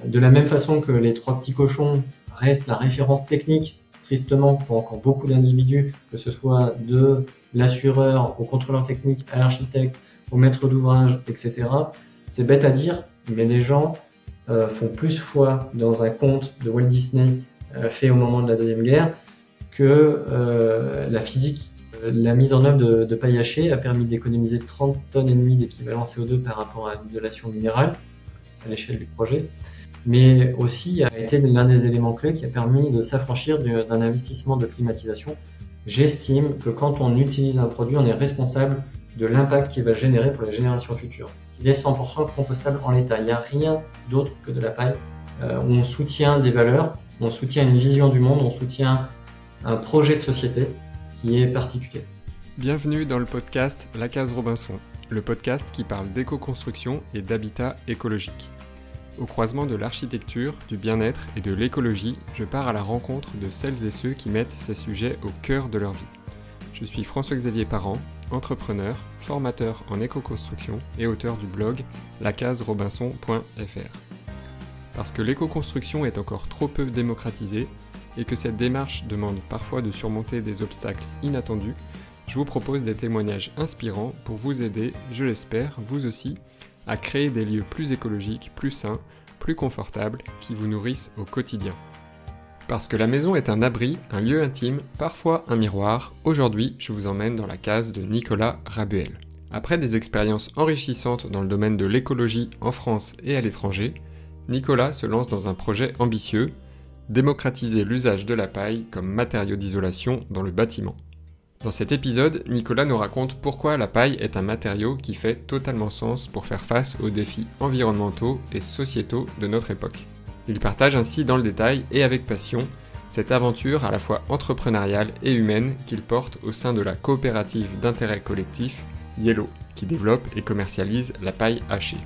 De la même façon que les trois petits cochons restent la référence technique, tristement, pour encore beaucoup d'individus, que ce soit de l'assureur au contrôleur technique, à l'architecte, au maître d'ouvrage, etc. C'est bête à dire, mais les gens font plus foi dans un conte de Walt Disney fait au moment de la Deuxième Guerre que la physique. La mise en œuvre de paille hachée a permis d'économiser 30 tonnes et demie d'équivalent CO2 par rapport à l'isolation minérale à l'échelle du projet, mais aussi a été l'un des éléments clés qui a permis de s'affranchir d'un investissement de climatisation. J'estime que quand on utilise un produit, on est responsable de l'impact qu'il va générer pour les générations futures. Il est 100% compostable en l'état. Il n'y a rien d'autre que de la paille. On soutient des valeurs, on soutient une vision du monde, on soutient un projet de société qui est particulier. Bienvenue dans le podcast La Case Robinson, le podcast qui parle d'éco-construction et d'habitat écologique. Au croisement de l'architecture, du bien-être et de l'écologie, je pars à la rencontre de celles et ceux qui mettent ces sujets au cœur de leur vie. Je suis François-Xavier Parent, entrepreneur, formateur en éco-construction et auteur du blog lacaserobinson.fr. Parce que l'éco-construction est encore trop peu démocratisée et que cette démarche demande parfois de surmonter des obstacles inattendus, je vous propose des témoignages inspirants pour vous aider, je l'espère, vous aussi, à créer des lieux plus écologiques, plus sains, plus confortables, qui vous nourrissent au quotidien. Parce que la maison est un abri, un lieu intime, parfois un miroir, aujourd'hui je vous emmène dans la case de Nicolas Rabuel. Après des expériences enrichissantes dans le domaine de l'écologie en France et à l'étranger, Nicolas se lance dans un projet ambitieux, démocratiser l'usage de la paille comme matériau d'isolation dans le bâtiment. Dans cet épisode, Nicolas nous raconte pourquoi la paille est un matériau qui fait totalement sens pour faire face aux défis environnementaux et sociétaux de notre époque. Il partage ainsi dans le détail et avec passion cette aventure à la fois entrepreneuriale et humaine qu'il porte au sein de la coopérative d'intérêt collectif Yellow, qui développe et commercialise la paille hachée.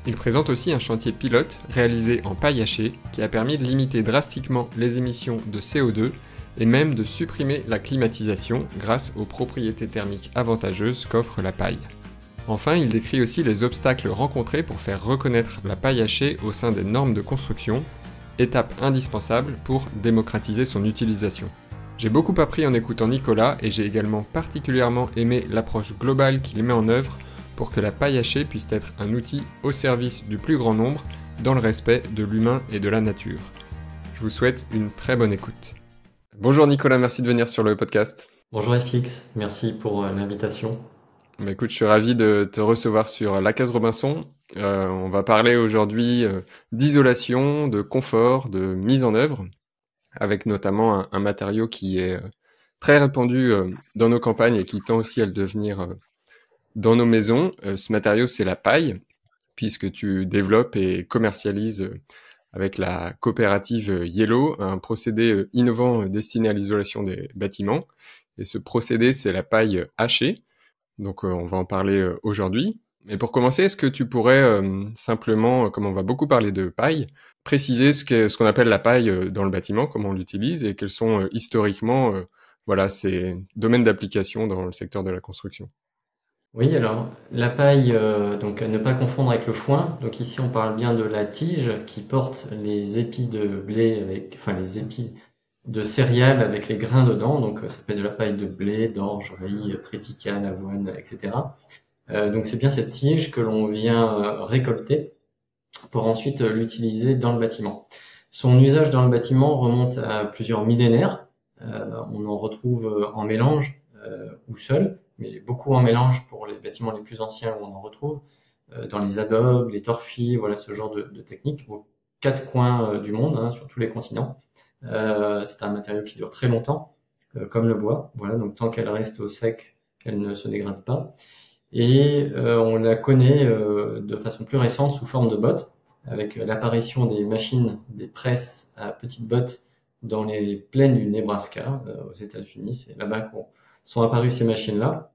Il présente aussi un chantier pilote réalisé en paille hachée qui a permis de limiter drastiquement les émissions de CO2 et même de supprimer la climatisation grâce aux propriétés thermiques avantageuses qu'offre la paille. Enfin, il décrit aussi les obstacles rencontrés pour faire reconnaître la paille hachée au sein des normes de construction, étape indispensable pour démocratiser son utilisation. J'ai beaucoup appris en écoutant Nicolas et j'ai également particulièrement aimé l'approche globale qu'il met en œuvre pour que la paille hachée puisse être un outil au service du plus grand nombre dans le respect de l'humain et de la nature. Je vous souhaite une très bonne écoute. Bonjour Nicolas, merci de venir sur le podcast. Bonjour FX, merci pour l'invitation. Écoute, je suis ravi de te recevoir sur La Case Robinson. On va parler aujourd'hui d'isolation, de confort, de mise en œuvre, avec notamment un matériau qui est très répandu dans nos campagnes et qui tend aussi à le devenir dans nos maisons. Ce matériau, c'est la paille, puisque tu développes et commercialises avec la coopérative Yellow, un procédé innovant destiné à l'isolation des bâtiments. Et ce procédé, c'est la paille hachée. Donc on va en parler aujourd'hui. Mais pour commencer, est-ce que tu pourrais simplement, comme on va beaucoup parler de paille, préciser ce qu'on appelle la paille dans le bâtiment, comment on l'utilise et quels sont historiquement ces domaines d'application dans le secteur de la construction? Oui, alors la paille, donc à ne pas confondre avec le foin. Donc ici, on parle bien de la tige qui porte les épis de blé les épis de céréales avec les grains dedans. Donc ça peut être de la paille de blé, d'orge, riz, triticale, avoine, etc. Donc c'est bien cette tige que l'on vient récolter pour ensuite l'utiliser dans le bâtiment. Son usage dans le bâtiment remonte à plusieurs millénaires. On en retrouve en mélange ou seul, mais beaucoup en mélange pour les bâtiments les plus anciens où on en retrouve, dans les adobes, les torchis, voilà ce genre de techniques, aux quatre coins du monde, hein, sur tous les continents. C'est un matériau qui dure très longtemps, comme le bois, voilà, donc tant qu'elle reste au sec, elle ne se dégrade pas. Et on la connaît de façon plus récente sous forme de bottes, avec l'apparition des machines, des presses à petites bottes dans les plaines du Nebraska, aux États-Unis. C'est là-bas qu'on sont apparues ces machines-là.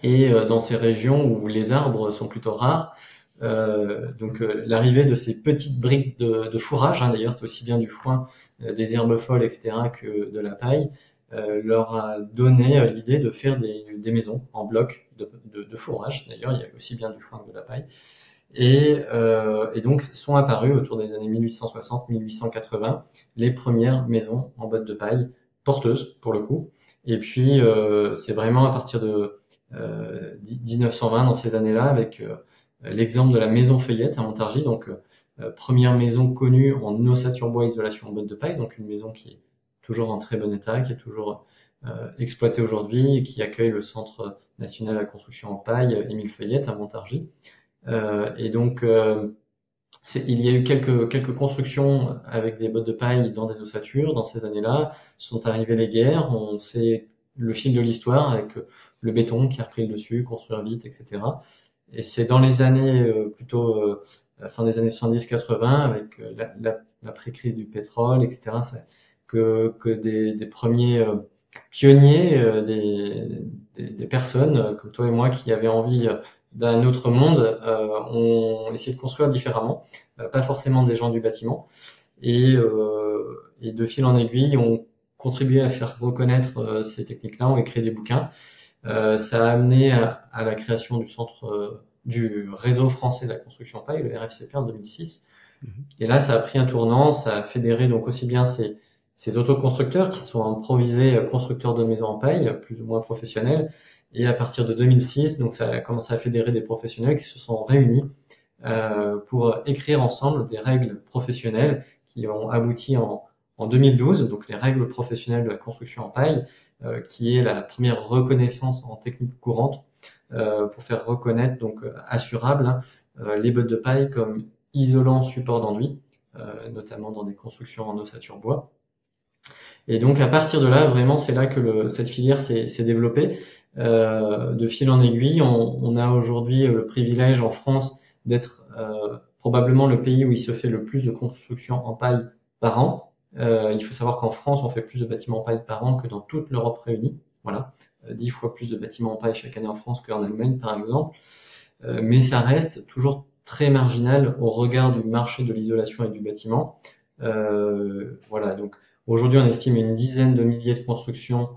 Et dans ces régions où les arbres sont plutôt rares, l'arrivée de ces petites briques de fourrage, hein, d'ailleurs c'est aussi bien du foin, des herbes folles, etc., que de la paille, leur a donné l'idée de faire des maisons en bloc de fourrage. D'ailleurs, il y a aussi bien du foin que de la paille. Et donc sont apparues autour des années 1860-1880 les premières maisons en bottes de paille porteuses pour le coup. Et puis c'est vraiment à partir de 1920 dans ces années-là avec l'exemple de la maison Feuillette à Montargis, donc première maison connue en ossature bois isolation en bottes de paille, donc une maison qui est toujours en très bon état, qui est toujours exploitée aujourd'hui et qui accueille le Centre national de la construction en paille Émile Feuillette à Montargis. Et donc, il y a eu quelques constructions avec des bottes de paille dans des ossatures dans ces années-là. Sont arrivées les guerres, on sait le fil de l'histoire avec le béton qui a repris le dessus, construire vite, etc. Et c'est dans les années la fin des années 70-80 avec l'après-crise du pétrole, etc. Que des premiers pionniers, des personnes comme toi et moi qui avaient envie d'un autre monde ont essayé de construire différemment, pas forcément des gens du bâtiment, et de fil en aiguille ont contribué à faire reconnaître ces techniques-là, ont écrit des bouquins. Ça a amené à la création du centre du réseau français de la construction en paille, le RFCP en 2006. Et là, ça a pris un tournant, ça a fédéré donc aussi bien ces autoconstructeurs qui sont improvisés constructeurs de maisons en paille, plus ou moins professionnels. Et à partir de 2006, donc ça a commencé à fédérer des professionnels qui se sont réunis pour écrire ensemble des règles professionnelles qui ont abouti en 2012, donc les règles professionnelles de la construction en paille, qui est la première reconnaissance en technique courante pour faire reconnaître donc assurable les bottes de paille comme isolant support d'enduit, notamment dans des constructions en ossature bois. Et donc à partir de là, vraiment, c'est là que cette filière s'est développée. De fil en aiguille, on a aujourd'hui le privilège en France d'être probablement le pays où il se fait le plus de construction en paille par an. Il faut savoir qu'en France, on fait plus de bâtiments en paille par an que dans toute l'Europe réunie. Voilà, 10 fois plus de bâtiments en paille chaque année en France qu'en Allemagne, par exemple. Mais ça reste toujours très marginal au regard du marché de l'isolation et du bâtiment. Voilà, donc aujourd'hui, on estime une dizaine de milliers de constructions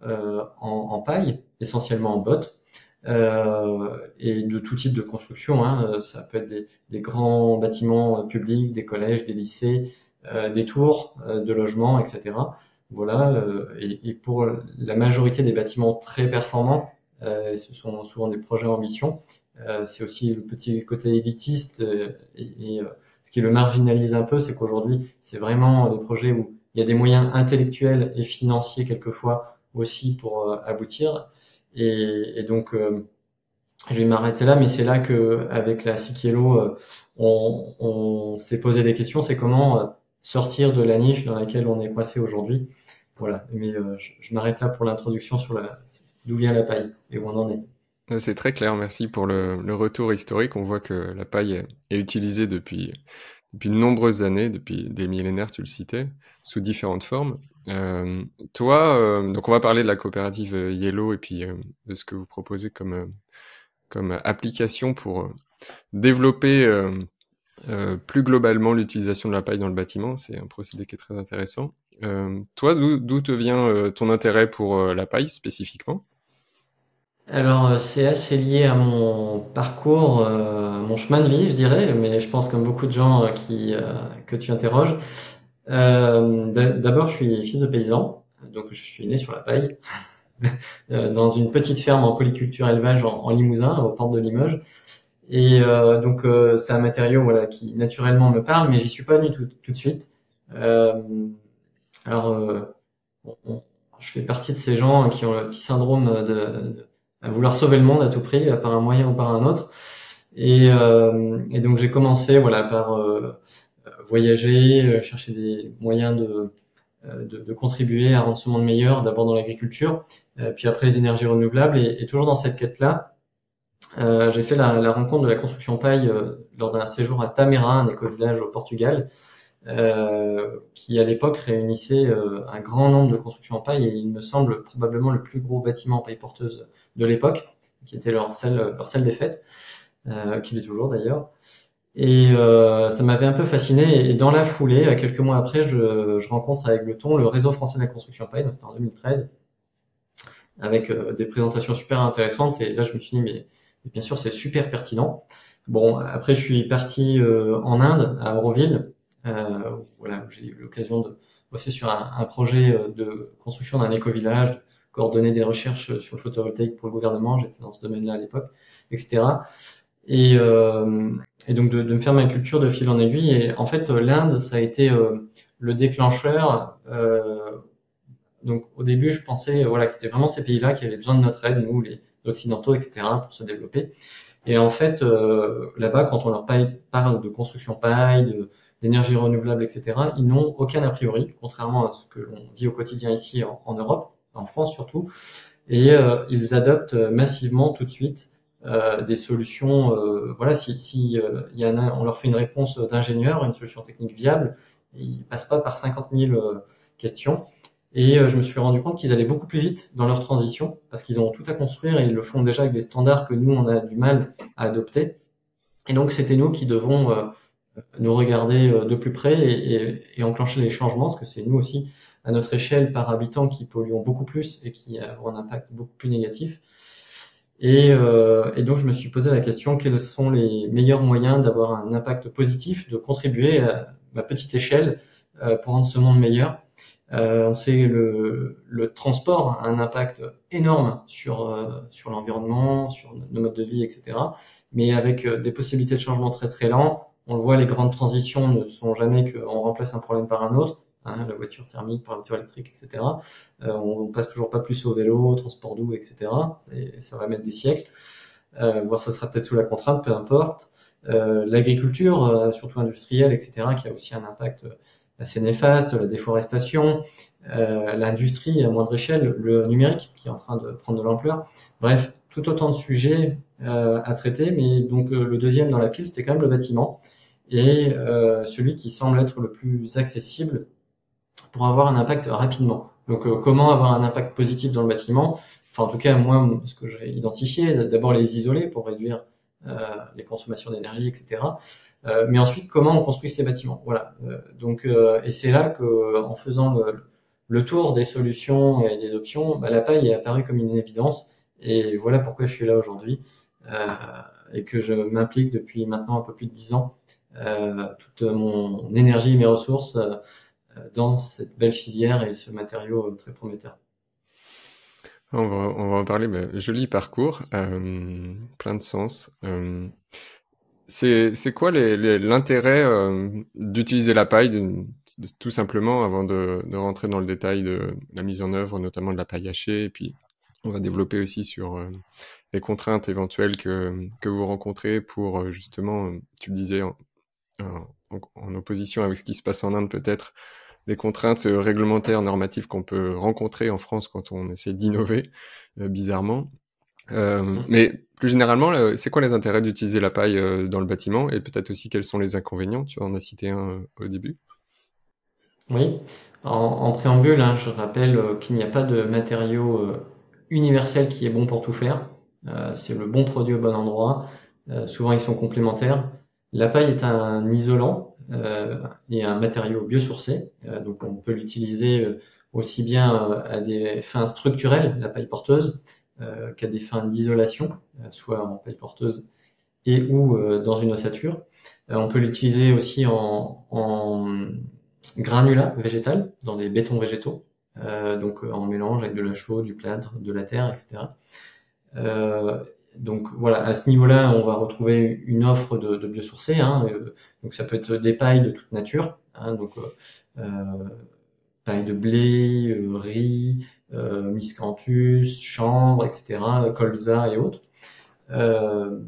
en paille, essentiellement en bottes, et de tout type de construction. Hein. Ça peut être des grands bâtiments publics, des collèges, des lycées, des tours de logements, etc. Voilà, et pour la majorité des bâtiments très performants, ce sont souvent des projets en mission. C'est aussi le petit côté élitiste et ce qui le marginalise un peu, c'est qu'aujourd'hui, c'est vraiment des projets où il y a des moyens intellectuels et financiers quelquefois aussi pour aboutir. Et donc, je vais m'arrêter là, mais c'est là que avec la Sikielo, on s'est posé des questions. C'est comment sortir de la niche dans laquelle on est coincé aujourd'hui. Voilà. Mais je m'arrête là pour l'introduction sur d'où vient la paille et où on en est. C'est très clair, merci pour le retour historique. On voit que la paille est utilisée depuis de nombreuses années, depuis des millénaires, tu le citais, sous différentes formes. Toi, donc on va parler de la coopérative Yellow et puis de ce que vous proposez comme application pour développer plus globalement l'utilisation de la paille dans le bâtiment. C'est un procédé qui est très intéressant. Toi, d'où te vient ton intérêt pour la paille spécifiquement ? Alors, c'est assez lié à mon parcours, mon chemin de vie, je dirais, mais je pense comme beaucoup de gens que tu interroges. D'abord, je suis fils de paysan, donc je suis né sur la paille, dans une petite ferme en polyculture élevage en Limousin, aux portes de Limoges. Et donc, c'est un matériau voilà qui naturellement me parle, mais j'y suis pas venu tout de suite. Alors, je fais partie de ces gens qui ont le petit syndrome à vouloir sauver le monde à tout prix, par un moyen ou par un autre. Et donc j'ai commencé voilà par voyager, chercher des moyens de contribuer à rendre ce monde meilleur, d'abord dans l'agriculture, puis après les énergies renouvelables, et toujours dans cette quête-là, j'ai fait la rencontre de la construction paille lors d'un séjour à Tamera, un éco-village au Portugal, qui à l'époque réunissait un grand nombre de constructions en paille, et il me semble probablement le plus gros bâtiment en paille porteuse de l'époque, qui était leur salle des fêtes, qui l'est toujours d'ailleurs. Et ça m'avait un peu fasciné, et dans la foulée, quelques mois après, je rencontre avec Bleton le réseau français de la construction en paille, donc c'était en 2013, avec des présentations super intéressantes, et là je me suis dit mais bien sûr c'est super pertinent. Bon, après, je suis parti en Inde, à Auroville, voilà, où j'ai eu l'occasion de bosser sur un projet de construction d'un éco-village, de coordonner des recherches sur le photovoltaïque pour le gouvernement. J'étais dans ce domaine-là à l'époque, etc. Et, euh, et donc de me faire ma culture de fil en aiguille. Et en fait, l'Inde, ça a été le déclencheur. Donc au début, je pensais voilà que c'était vraiment ces pays-là qui avaient besoin de notre aide, nous, les occidentaux, etc., pour se développer. Et en fait, là-bas, quand on leur parle de construction paille, d'énergie renouvelable, etc., ils n'ont aucun a priori, contrairement à ce que l'on vit au quotidien ici en Europe, en France surtout. Et ils adoptent massivement tout de suite des solutions. Voilà, si il y en a, on leur fait une réponse d'ingénieur, une solution technique viable, ils passent pas par 50 000 questions. Et je me suis rendu compte qu'ils allaient beaucoup plus vite dans leur transition parce qu'ils ont tout à construire et ils le font déjà avec des standards que nous on a du mal à adopter. Et donc c'était nous qui devons nous regarder de plus près et enclencher les changements, parce que c'est nous aussi, à notre échelle par habitant, qui polluons beaucoup plus et qui avons un impact beaucoup plus négatif. Et donc je me suis posé la question, quels sont les meilleurs moyens d'avoir un impact positif, de contribuer à ma petite échelle pour rendre ce monde meilleur. On sait que le transport a un impact énorme sur l'environnement, sur nos modes de vie, etc. Mais avec des possibilités de changement très très lents, on le voit, les grandes transitions ne sont jamais qu'on remplace un problème par un autre, hein, la voiture thermique par la voiture électrique, etc. On passe toujours pas plus au vélo, au transport doux, etc. Ça va mettre des siècles. Voire ça sera peut-être sous la contrainte, peu importe. L'agriculture, surtout industrielle, etc., qui a aussi un impact assez néfaste, la déforestation, l'industrie à moindre échelle, le numérique qui est en train de prendre de l'ampleur. Bref, tout autant de sujets à traiter, mais donc le deuxième dans la pile, c'était quand même le bâtiment et celui qui semble être le plus accessible pour avoir un impact rapidement. Donc comment avoir un impact positif dans le bâtiment? Enfin en tout cas moi ce que j'ai identifié, d'abord les isoler pour réduire les consommations d'énergie, etc. Mais ensuite comment on construit ces bâtiments. Voilà. Et c'est là que en faisant le tour des solutions et des options, bah, la paille est apparue comme une évidence. Et voilà pourquoi je suis là aujourd'hui et que je m'implique depuis maintenant un peu plus de 10 ans. Toute mon énergie et mes ressources dans cette belle filière et ce matériau très prometteur. On va en parler. Joli parcours, plein de sens. C'est quoi l'intérêt d'utiliser la paille, tout simplement, avant de rentrer dans le détail de la mise en œuvre, notamment de la paille hachée, et puis on va développer aussi sur les contraintes éventuelles que vous rencontrez pour justement, tu le disais, en opposition avec ce qui se passe en Inde peut-être, les contraintes réglementaires, normatives qu'on peut rencontrer en France quand on essaie d'innover, bizarrement. Mais plus généralement, c'est quoi les intérêts d'utiliser la paille dans le bâtiment et peut-être aussi quels sont les inconvénients? Tu en as cité un au début. Oui, en préambule, hein, je rappelle qu'il n'y a pas de matériau universel qui est bon pour tout faire. C'est le bon produit au bon endroit. Souvent, ils sont complémentaires. La paille est un isolant et un matériau biosourcé. Donc, on peut l'utiliser aussi bien à des fins structurelles, la paille porteuse, qu'à des fins d'isolation, soit en paille porteuse et ou dans une ossature. On peut l'utiliser aussi en granulat végétal dans des bétons végétaux, en mélange avec de la chaux, du plâtre, de la terre, etc. Donc voilà, à ce niveau-là, on va retrouver une offre de biosourcés. Hein, donc ça peut être des pailles de toute nature, hein, paille de blé, riz, miscanthus, chanvre, etc., colza et autres. Euh,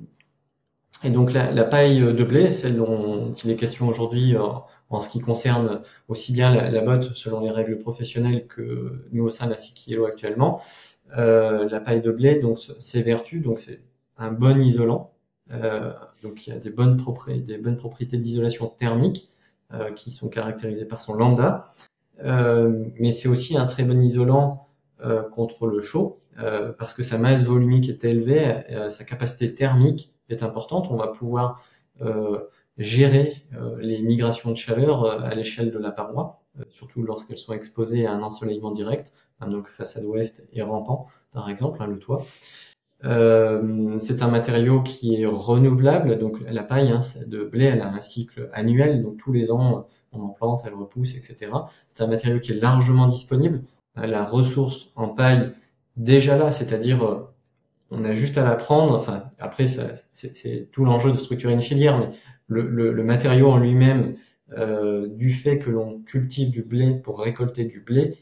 et donc la paille de blé, celle dont il est question aujourd'hui en ce qui concerne aussi bien la botte selon les règles professionnelles que nous au sein de la Sikielo actuellement, la paille de blé, donc ses vertus, donc c'est un bon isolant, donc il y a des bonnes propriétés d'isolation thermique qui sont caractérisées par son lambda, mais c'est aussi un très bon isolant contre le chaud parce que sa masse volumique est élevée, sa capacité thermique est importante. On va pouvoir gérer les migrations de chaleur à l'échelle de la paroi, surtout lorsqu'elles sont exposées à un ensoleillement direct, hein, donc façade ouest et rampant, par exemple, hein, le toit. C'est un matériau qui est renouvelable, donc la paille de blé, elle a un cycle annuel, donc tous les ans, on en plante, elle repousse, etc. C'est un matériau qui est largement disponible. La ressource en paille, déjà là, c'est-à-dire on a juste à la prendre. Enfin, après, c'est tout l'enjeu de structurer une filière, mais le matériau en lui-même, du fait que l'on cultive du blé pour récolter du blé,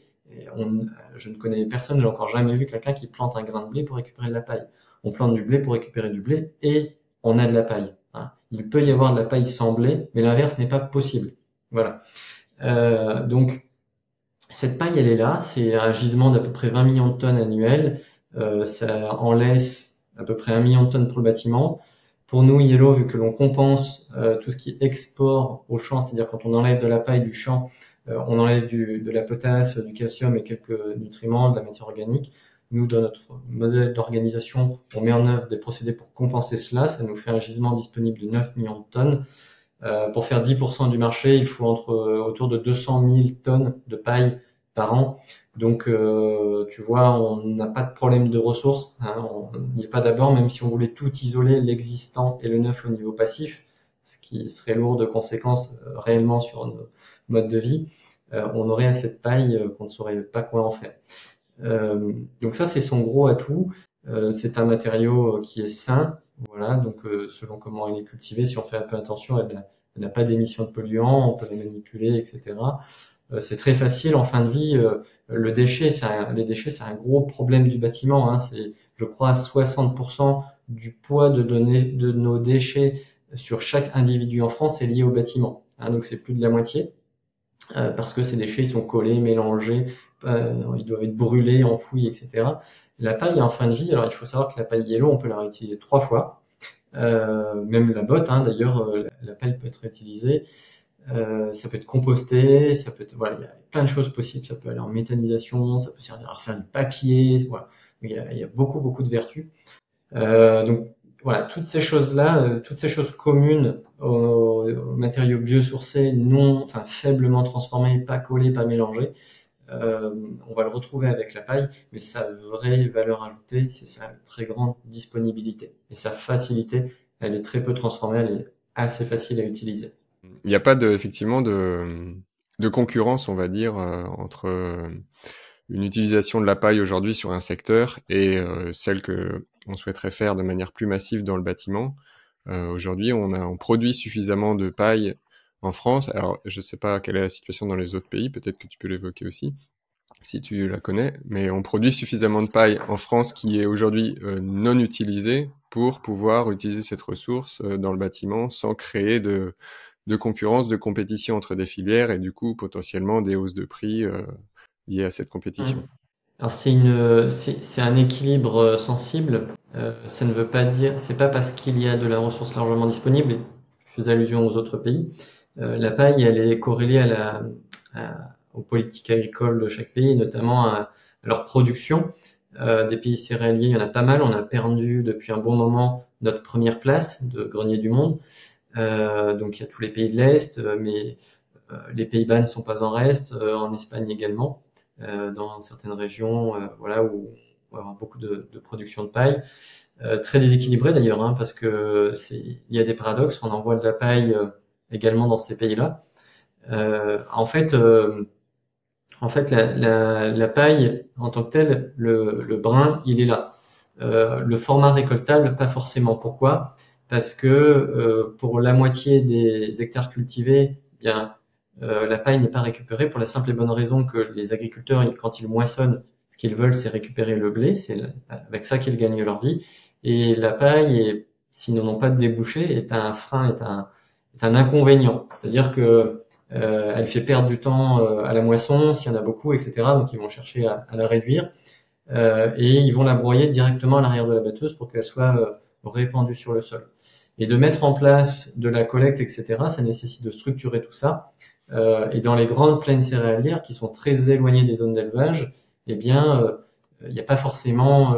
je ne connais personne, j'ai encore jamais vu quelqu'un qui plante un grain de blé pour récupérer de la paille. On plante du blé pour récupérer du blé et on a de la paille. Hein. Il peut y avoir de la paille sans blé, mais l'inverse n'est pas possible. Voilà. Donc, cette paille, elle est là. C'est un gisement d'à peu près 20 millions de tonnes annuelles. Ça en laisse à peu près 1 million de tonnes pour le bâtiment. Pour nous, Yellow, vu que l'on compense tout ce qui est export au champ, c'est-à-dire quand on enlève de la paille du champ, on enlève de la potasse, du calcium et quelques nutriments, de la matière organique. Nous, dans notre modèle d'organisation, on met en œuvre des procédés pour compenser cela. Ça nous fait un gisement disponible de 9 millions de tonnes. Pour faire 10% du marché, il faut autour de 200 000 tonnes de paille par an. Donc, tu vois, on n'a pas de problème de ressources. Hein, on n'y est pas d'abord, même si on voulait tout isoler, l'existant et le neuf au niveau passif, ce qui serait lourd de conséquences réellement sur nos modes de vie, on aurait assez de paille qu'on ne saurait pas quoi en faire. Donc ça, c'est son gros atout. C'est un matériau qui est sain. Voilà, donc selon comment elle est cultivée, si on fait un peu attention, elle n'a pas d'émissions de polluants, on peut les manipuler, etc. C'est très facile en fin de vie. Les déchets, c'est un gros problème du bâtiment. Hein. C'est, je crois, 60% du poids de nos déchets sur chaque individu en France est lié au bâtiment. Hein, donc c'est plus de la moitié. Parce que ces déchets ils sont collés, mélangés, ils doivent être brûlés, enfouis, etc. La paille en fin de vie, alors il faut savoir que la paille Yellow, on peut la réutiliser 3 fois. Même la botte, hein, d'ailleurs, la paille peut être réutilisée. Ça peut être composté, ça peut être, voilà, il y a plein de choses possibles. Ça peut aller en méthanisation, ça peut servir à faire du papier. Voilà. Il y a beaucoup de vertus. Donc voilà, toutes ces choses-là, toutes ces choses communes aux matériaux biosourcés, enfin faiblement transformés, pas collés, pas mélangés, on va le retrouver avec la paille, mais sa vraie valeur ajoutée, c'est sa très grande disponibilité. Et sa facilité, elle est très peu transformée, elle est assez facile à utiliser. Il n'y a pas effectivement de concurrence, on va dire, entre une utilisation de la paille aujourd'hui sur un secteur et celle que on souhaiterait faire de manière plus massive dans le bâtiment. Aujourd'hui, on produit suffisamment de paille en France. Alors, je ne sais pas quelle est la situation dans les autres pays, peut-être que tu peux l'évoquer aussi, si tu la connais, mais on produit suffisamment de paille en France qui est aujourd'hui non utilisée pour pouvoir utiliser cette ressource dans le bâtiment sans créer de concurrence, de compétition entre des filières et du coup potentiellement des hausses de prix liées à cette compétition. Alors c'est un équilibre sensible. Ça ne veut pas dire, c'est pas parce qu'il y a de la ressource largement disponible. Je faisais allusion aux autres pays. La paille, elle est corrélée aux politiques agricoles de chaque pays, notamment à leur production. Des pays céréaliers, il y en a pas mal. On a perdu depuis un bon moment notre première place de grenier du monde. Donc il y a tous les pays de l'Est, mais les Pays-Bas ne sont pas en reste, en Espagne également, dans certaines régions, voilà, où on va avoir beaucoup de production de paille. Très déséquilibré d'ailleurs, hein, parce que il y a des paradoxes. On envoie de la paille également dans ces pays-là. En fait, la paille en tant que telle, le brin, il est là. Le format récoltable, pas forcément. Pourquoi? Parce que pour la moitié des hectares cultivés, eh bien, la paille n'est pas récupérée pour la simple et bonne raison que les agriculteurs, quand ils moissonnent, ce qu'ils veulent, c'est récupérer le blé. C'est avec ça qu'ils gagnent leur vie. Et la paille, s'ils n'en ont pas de débouché, est un frein, est un inconvénient. C'est-à-dire que elle fait perdre du temps à la moisson, s'il y en a beaucoup, etc. Donc ils vont chercher à la réduire. Et ils vont la broyer directement à l'arrière de la batteuse pour qu'elle soit répandue sur le sol. Et de mettre en place de la collecte, etc., ça nécessite de structurer tout ça. Et dans les grandes plaines céréalières qui sont très éloignées des zones d'élevage, eh bien, il n'y a pas forcément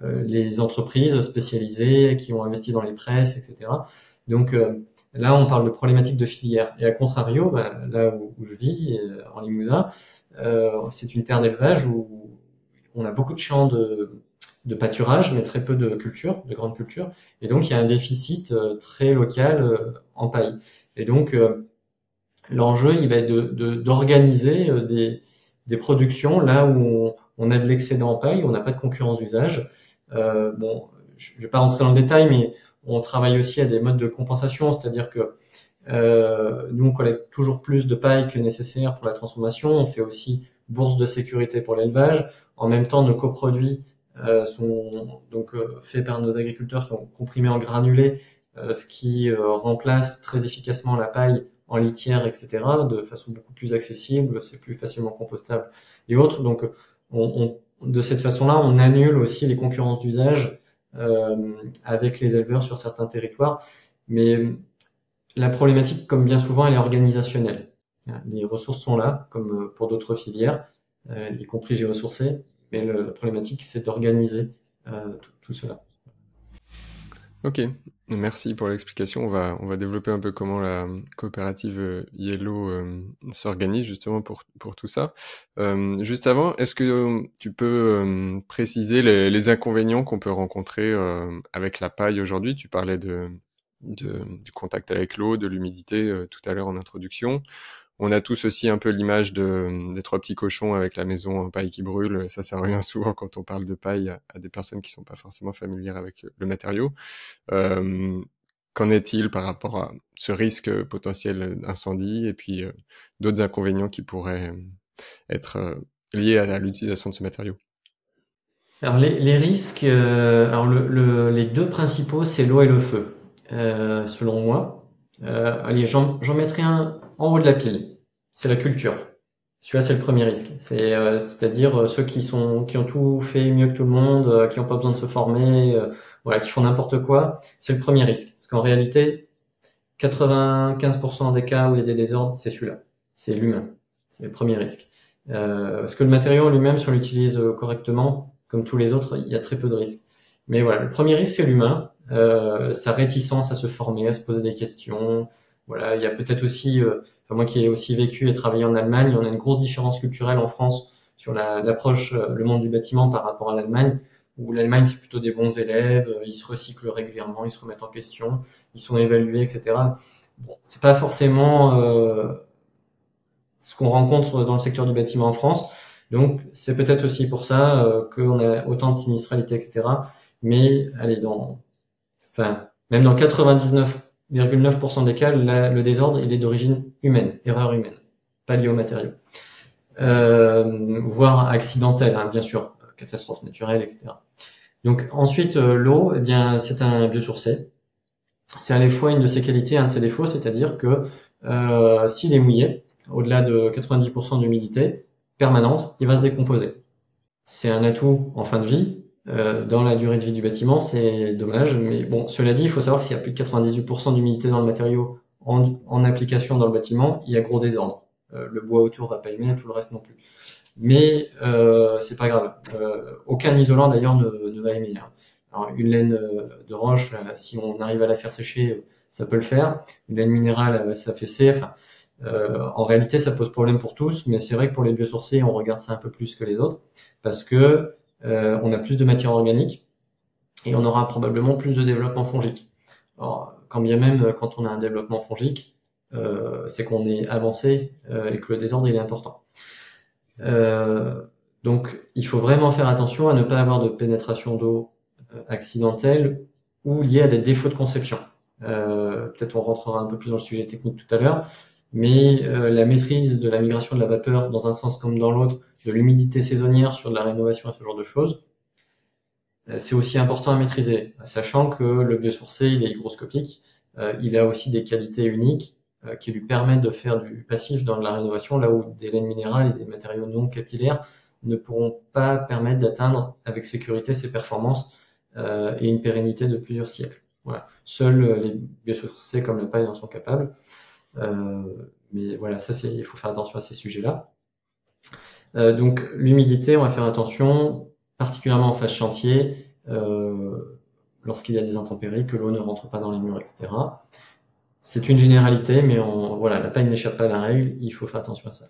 les entreprises spécialisées qui ont investi dans les presses, etc. Donc là, on parle de problématiques de filière. Et à contrario, là où je vis, en Limousin, c'est une terre d'élevage où on a beaucoup de champs de pâturage, mais très peu de cultures, de grandes cultures. Et donc, il y a un déficit très local en paille. Et donc, l'enjeu, il va être d'organiser des productions là où on a de l'excédent en paille, on n'a pas de concurrence d'usage. Bon, je ne vais pas rentrer dans le détail, mais on travaille aussi à des modes de compensation, c'est-à-dire que nous, on collecte toujours plus de paille que nécessaire pour la transformation. On fait aussi bourse de sécurité pour l'élevage. En même temps, nos coproduits sont donc faits par nos agriculteurs, sont comprimés en granulés, ce qui remplace très efficacement la paille en litière, etc., de façon beaucoup plus accessible, c'est plus facilement compostable et autres. Donc, de cette façon-là, on annule aussi les concurrences d'usage avec les éleveurs sur certains territoires. Mais la problématique, comme bien souvent, elle est organisationnelle. Les ressources sont là, comme pour d'autres filières, y compris géosourcées, mais la problématique, c'est d'organiser tout cela. Ok, merci pour l'explication. On va développer un peu comment la coopérative Yellow s'organise justement pour tout ça. Juste avant, est-ce que tu peux préciser les inconvénients qu'on peut rencontrer avec la paille aujourd'hui? Tu parlais du contact avec l'eau, de l'humidité tout à l'heure en introduction. On a tous aussi un peu l'image des trois petits cochons avec la maison en paille qui brûle. Ça revient souvent quand on parle de paille à des personnes qui sont pas forcément familières avec le matériau. Qu'en est-il par rapport à ce risque potentiel d'incendie et puis d'autres inconvénients qui pourraient être liés à l'utilisation de ce matériau? Alors les risques, alors les deux principaux, c'est l'eau et le feu, selon moi. Allez, j'en mettrai un en haut de la pile. C'est la culture. Celui-là, c'est le premier risque. C'est-à-dire ceux qui ont tout fait mieux que tout le monde, qui n'ont pas besoin de se former, voilà, qui font n'importe quoi. C'est le premier risque. Parce qu'en réalité, 95% des cas où il y a des désordres, c'est celui-là. C'est l'humain. C'est le premier risque. Parce que le matériau lui-même, si on l'utilise correctement, comme tous les autres, il y a très peu de risques. Mais voilà, le premier risque, c'est l'humain. Sa réticence à se former, à se poser des questions. Voilà, il y a peut-être aussi, moi qui ai aussi vécu et travaillé en Allemagne, on a une grosse différence culturelle en France sur l'approche, le monde du bâtiment par rapport à l'Allemagne, où l'Allemagne, c'est plutôt des bons élèves, ils se recyclent régulièrement, ils se remettent en question, ils sont évalués, etc. Bon, c'est pas forcément ce qu'on rencontre dans le secteur du bâtiment en France. Donc, c'est peut-être aussi pour ça qu'on a autant de sinistralité, etc. Mais, allez, même dans 99,9% des cas, le désordre, il est d'origine humaine, erreur humaine, pas lié au matériau. Voire accidentelle, hein, bien sûr, catastrophe naturelle, etc. Donc, ensuite, l'eau, eh bien, c'est un biosourcé. C'est à la fois une de ses qualités et un de ses défauts, c'est-à-dire que s'il est mouillé, au-delà de 90% d'humidité permanente, il va se décomposer. C'est un atout en fin de vie. Dans la durée de vie du bâtiment, c'est dommage. Mais bon, cela dit, il faut savoir que s'il y a plus de 98% d'humidité dans le matériau en application dans le bâtiment, il y a gros désordre. Le bois autour va pas aimer, tout le reste non plus. Mais c'est pas grave. Aucun isolant d'ailleurs ne va aimer. Hein. Alors, une laine de roche, si on arrive à la faire sécher, ça peut le faire. Une laine minérale, elle va s'affaisser. Enfin, en réalité, ça pose problème pour tous, mais c'est vrai que pour les biosourcés, on regarde ça un peu plus que les autres, parce que on a plus de matière organique et on aura probablement plus de développement fongique. Alors, quand bien même, quand on a un développement fongique, c'est qu'on est avancé et que le désordre il est important. Donc, il faut vraiment faire attention à ne pas avoir de pénétration d'eau accidentelle ou liée à des défauts de conception. Peut-être on rentrera un peu plus dans le sujet technique tout à l'heure, mais la maîtrise de la migration de la vapeur dans un sens comme dans l'autre, de l'humidité saisonnière sur de la rénovation et ce genre de choses, c'est aussi important à maîtriser, sachant que le biosourcé, il est hygroscopique, il a aussi des qualités uniques qui lui permettent de faire du passif dans la rénovation, là où des laines minérales et des matériaux non capillaires ne pourront pas permettre d'atteindre avec sécurité ces performances et une pérennité de plusieurs siècles. Voilà. Seuls les biosourcés comme la paille en sont capables. Mais voilà, il faut faire attention à ces sujets-là. Donc l'humidité, on va faire attention, particulièrement en phase chantier, lorsqu'il y a des intempéries, que l'eau ne rentre pas dans les murs, etc. C'est une généralité, mais voilà, la paille n'échappe pas à la règle, il faut faire attention à ça.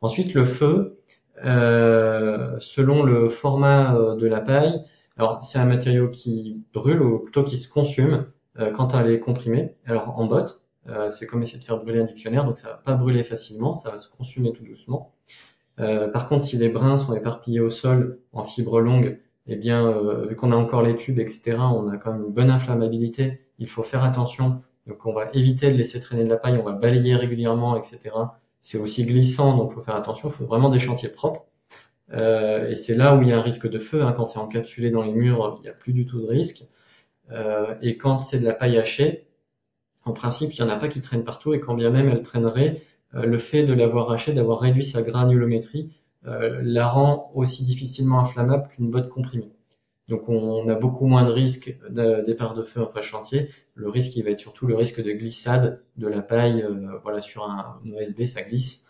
Ensuite, le feu, selon le format de la paille, Alors, c'est un matériau qui brûle ou plutôt qui se consume quand elle est comprimée. Alors, en botte, c'est comme essayer de faire brûler un dictionnaire, donc ça va pas brûler facilement, ça va se consumer tout doucement. Par contre, si les brins sont éparpillés au sol en fibres longues, eh bien, vu qu'on a encore les tubes, etc., on a quand même une bonne inflammabilité. Il faut faire attention. Donc, on va éviter de laisser traîner de la paille, on va balayer régulièrement, etc. C'est aussi glissant, donc il faut faire attention. Il faut vraiment des chantiers propres. Et c'est là où il y a un risque de feu. Hein. Quand c'est encapsulé dans les murs, il n'y a plus du tout de risque. Et quand c'est de la paille hachée, en principe, il n'y en a pas qui traînent partout. Et quand bien même elle traînerait, le fait de l'avoir hachée, d'avoir réduit sa granulométrie, la rend aussi difficilement inflammable qu'une botte comprimée. Donc on a beaucoup moins de risques de départ de feu en phase chantier. Le risque, il va être surtout le risque de glissade de la paille. Voilà, sur un OSB, ça glisse.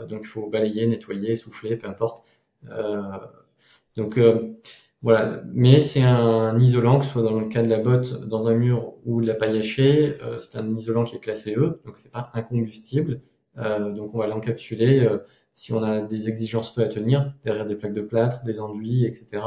Donc il faut balayer, nettoyer, souffler, peu importe. Euh, donc voilà, mais c'est un isolant, que ce soit dans le cas de la botte, dans un mur ou de la paille hachée, c'est un isolant qui est classé E, donc c'est pas incombustible. Donc on va l'encapsuler si on a des exigences feu à tenir, derrière des plaques de plâtre, des enduits, etc.,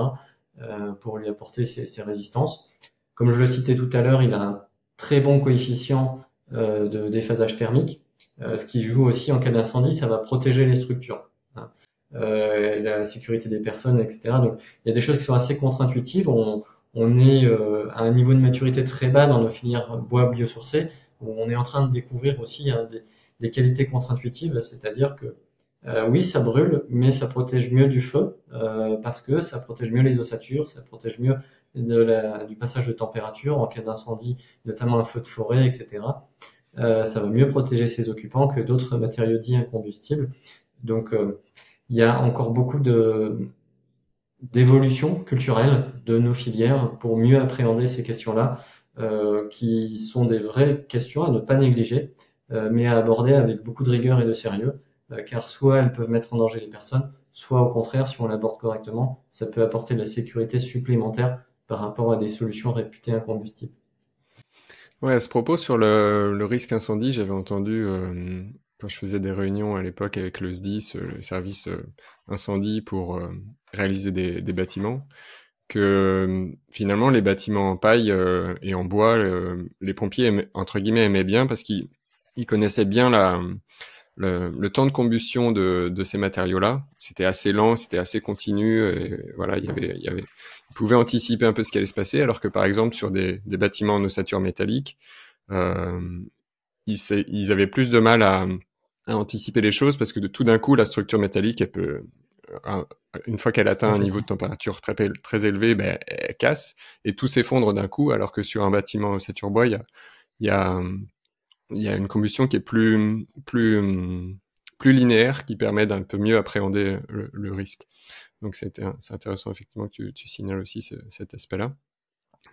pour lui apporter ces résistances. Comme je le citais tout à l'heure, il a un très bon coefficient de déphasage thermique, ce qui joue aussi en cas d'incendie, ça va protéger les structures. Hein. La sécurité des personnes, etc. Donc, il y a des choses qui sont assez contre-intuitives. On est à un niveau de maturité très bas dans nos filières bois biosourcés, où on est en train de découvrir aussi hein, des qualités contre-intuitives, c'est-à-dire que oui, ça brûle, mais ça protège mieux du feu, parce que ça protège mieux les ossatures, ça protège mieux du passage de température en cas d'incendie, notamment un feu de forêt, etc. Ça va mieux protéger ses occupants que d'autres matériaux dits incombustibles. Donc, il y a encore beaucoup d'évolution culturelle de nos filières pour mieux appréhender ces questions-là, qui sont des vraies questions à ne pas négliger, mais à aborder avec beaucoup de rigueur et de sérieux, car soit elles peuvent mettre en danger les personnes, soit au contraire, si on l'aborde correctement, ça peut apporter de la sécurité supplémentaire par rapport à des solutions réputées incombustibles. Ouais, à ce propos, sur le risque incendie, j'avais entendu, quand je faisais des réunions à l'époque avec le SDIS, le service incendie pour réaliser des bâtiments, que finalement les bâtiments en paille et en bois, les pompiers entre guillemets aimaient bien parce qu'ils connaissaient bien le temps de combustion de ces matériaux-là. C'était assez lent, c'était assez continu, et voilà, ils pouvaient anticiper un peu ce qui allait se passer, alors que par exemple sur des bâtiments en ossature métallique, euh, ils avaient plus de mal à anticiper les choses parce que tout d'un coup, la structure métallique, elle peut, une fois qu'elle atteint un niveau de température très élevé, ben, elle casse et tout s'effondre d'un coup, alors que sur un bâtiment en ossature bois, il y a, il y a une combustion qui est plus linéaire, qui permet d'un peu mieux appréhender le risque. Donc c'est intéressant effectivement que tu signales aussi cet aspect-là.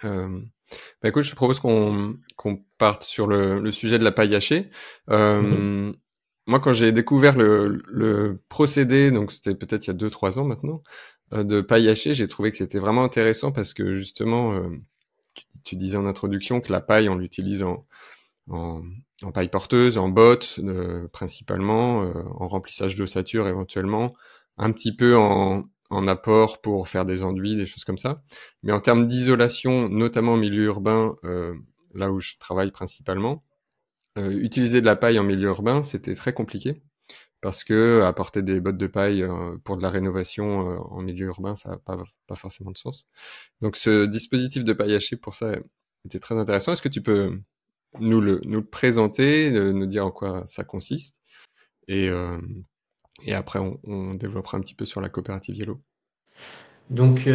Bah écoute, je te propose qu'on parte sur le sujet de la paille hachée. Moi, quand j'ai découvert le procédé, donc c'était peut-être il y a 2-3 ans maintenant, de paille hachée, j'ai trouvé que c'était vraiment intéressant parce que justement, tu disais en introduction que la paille, on l'utilise en paille porteuse, en botte principalement, en remplissage d'ossature éventuellement, un petit peu en apport pour faire des enduits, des choses comme ça. Mais en termes d'isolation, notamment en milieu urbain, là où je travaille principalement, utiliser de la paille en milieu urbain, c'était très compliqué parce que apporter des bottes de paille pour de la rénovation en milieu urbain, ça n'a pas forcément de sens. Donc ce dispositif de paille hachée, pour ça, était très intéressant. Est-ce que tu peux nous le présenter, nous dire en quoi ça consiste, et après on développera un petit peu sur la coopérative Yellow. Donc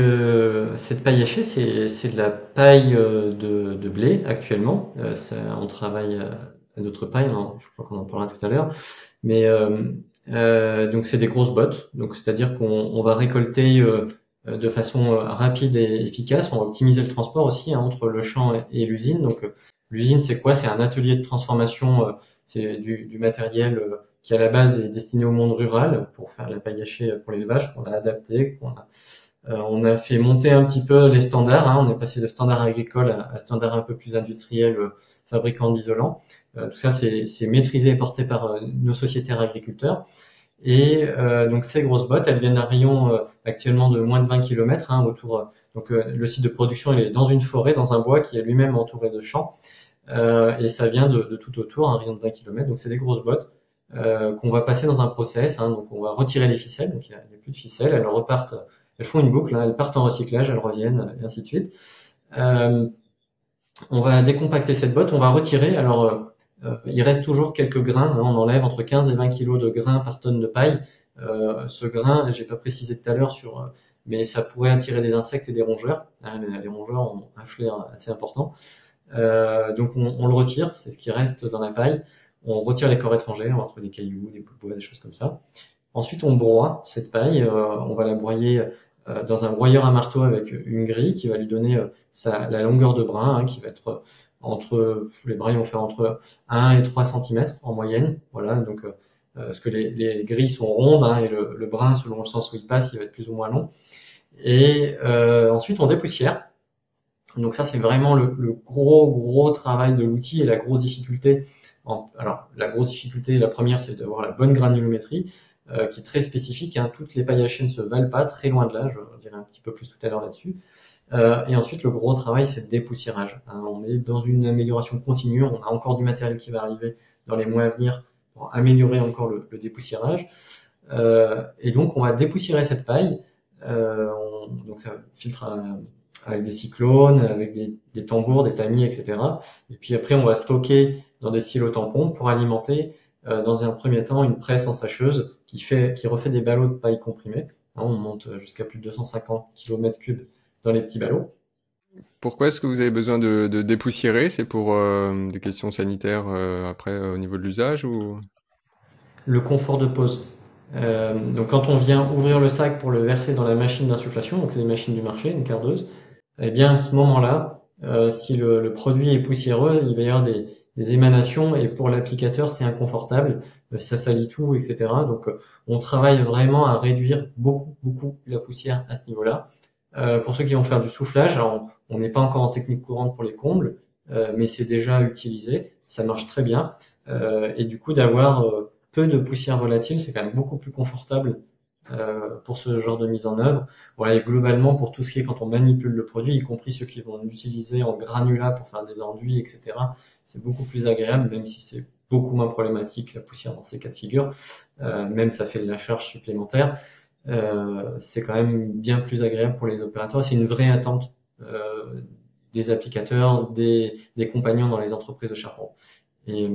cette paille hachée, c'est de la paille de blé actuellement. On travaille à d'autres pailles, hein, je crois qu'on en parlera tout à l'heure. Mais donc c'est des grosses bottes. Donc c'est-à-dire qu'on va récolter de façon rapide et efficace. On va optimiser le transport aussi hein, entre le champ et l'usine. Donc l'usine, c'est quoi? C'est un atelier de transformation. C'est du matériel qui à la base est destiné au monde rural pour faire la paille hachée pour l'élevage qu'on a adapté, on a fait monter un petit peu les standards. Hein, on est passé de standards agricoles à standards un peu plus industriels, fabricants d'isolants. Tout ça, c'est maîtrisé et porté par nos sociétaires agriculteurs. Et donc ces grosses bottes, elles viennent d'un rayon actuellement de moins de 20 km autour. Donc le site de production, il est dans une forêt, dans un bois qui est lui-même entouré de champs. Et ça vient de tout autour, un rayon de 20 km. Donc c'est des grosses bottes qu'on va passer dans un process. Donc on va retirer les ficelles, donc il y a plus de ficelles. Elles repartent, elles font une boucle, elles partent en recyclage, elles reviennent, et ainsi de suite. On va décompacter cette botte, on va retirer. Alors il reste toujours quelques grains. On enlève entre 15 et 20 kg de grains par tonne de paille. Ce grain, j'ai pas précisé tout à l'heure mais ça pourrait attirer des insectes et des rongeurs. Les rongeurs ont un flair assez important. Donc on le retire, c'est ce qui reste dans la paille. On retire les corps étrangers, on retrouve des cailloux, des bouts de bois, des choses comme ça. Ensuite, on broie cette paille. On va la broyer dans un broyeur à marteau avec une grille qui va lui donner la longueur de brin, qui va être les brins vont faire entre 1 et 3 cm en moyenne. Voilà, donc parce que les grilles sont rondes et le brin, selon le sens où il passe, il va être plus ou moins long. Et ensuite, on dépoussière. Donc ça, c'est vraiment le gros travail de l'outil et la grosse difficulté. Alors, la grosse difficulté, la première, c'est d'avoir la bonne granulométrie, qui est très spécifique. Toutes les pailles hachées ne se valent pas, très loin de là. Je dirai un petit peu plus tout à l'heure là-dessus. Et ensuite, le gros travail, c'est le dépoussiérage. On est dans une amélioration continue. On a encore du matériel qui va arriver dans les mois à venir pour améliorer encore le dépoussiérage. Et donc, on va dépoussiérer cette paille. Donc, ça filtre avec des cyclones, avec des tambours, des tamis, etc. Et puis après, on va stocker dans des silos tampons pour alimenter, dans un premier temps, une presse ensacheuse qui refait des ballots de paille comprimée. On monte jusqu'à plus de 250 km3 dans les petits ballots. Pourquoi est-ce que vous avez besoin de dépoussiérer? C'est pour des questions sanitaires après au niveau de l'usage ou? Le confort de pose. Donc quand on vient ouvrir le sac pour le verser dans la machine d'insufflation, donc c'est des machines du marché, une cardeuse, eh bien à ce moment-là, si le produit est poussiéreux, il va y avoir des émanations et pour l'applicateur c'est inconfortable, ça salit tout, etc. Donc on travaille vraiment à réduire beaucoup la poussière à ce niveau-là. Pour ceux qui vont faire du soufflage, alors on n'est pas encore en technique courante pour les combles, mais c'est déjà utilisé, ça marche très bien. Et du coup d'avoir peu de poussière volatile, c'est quand même beaucoup plus confortable pour ce genre de mise en œuvre. Voilà, et globalement, pour tout ce qui est quand on manipule le produit, y compris ceux qui vont l'utiliser en granulat pour faire des enduits, etc., c'est beaucoup plus agréable, même si c'est beaucoup moins problématique, la poussière dans ces cas de figure. Même ça fait de la charge supplémentaire. C'est quand même bien plus agréable pour les opérateurs. C'est une vraie attente des applicateurs, des compagnons dans les entreprises de charbon. Et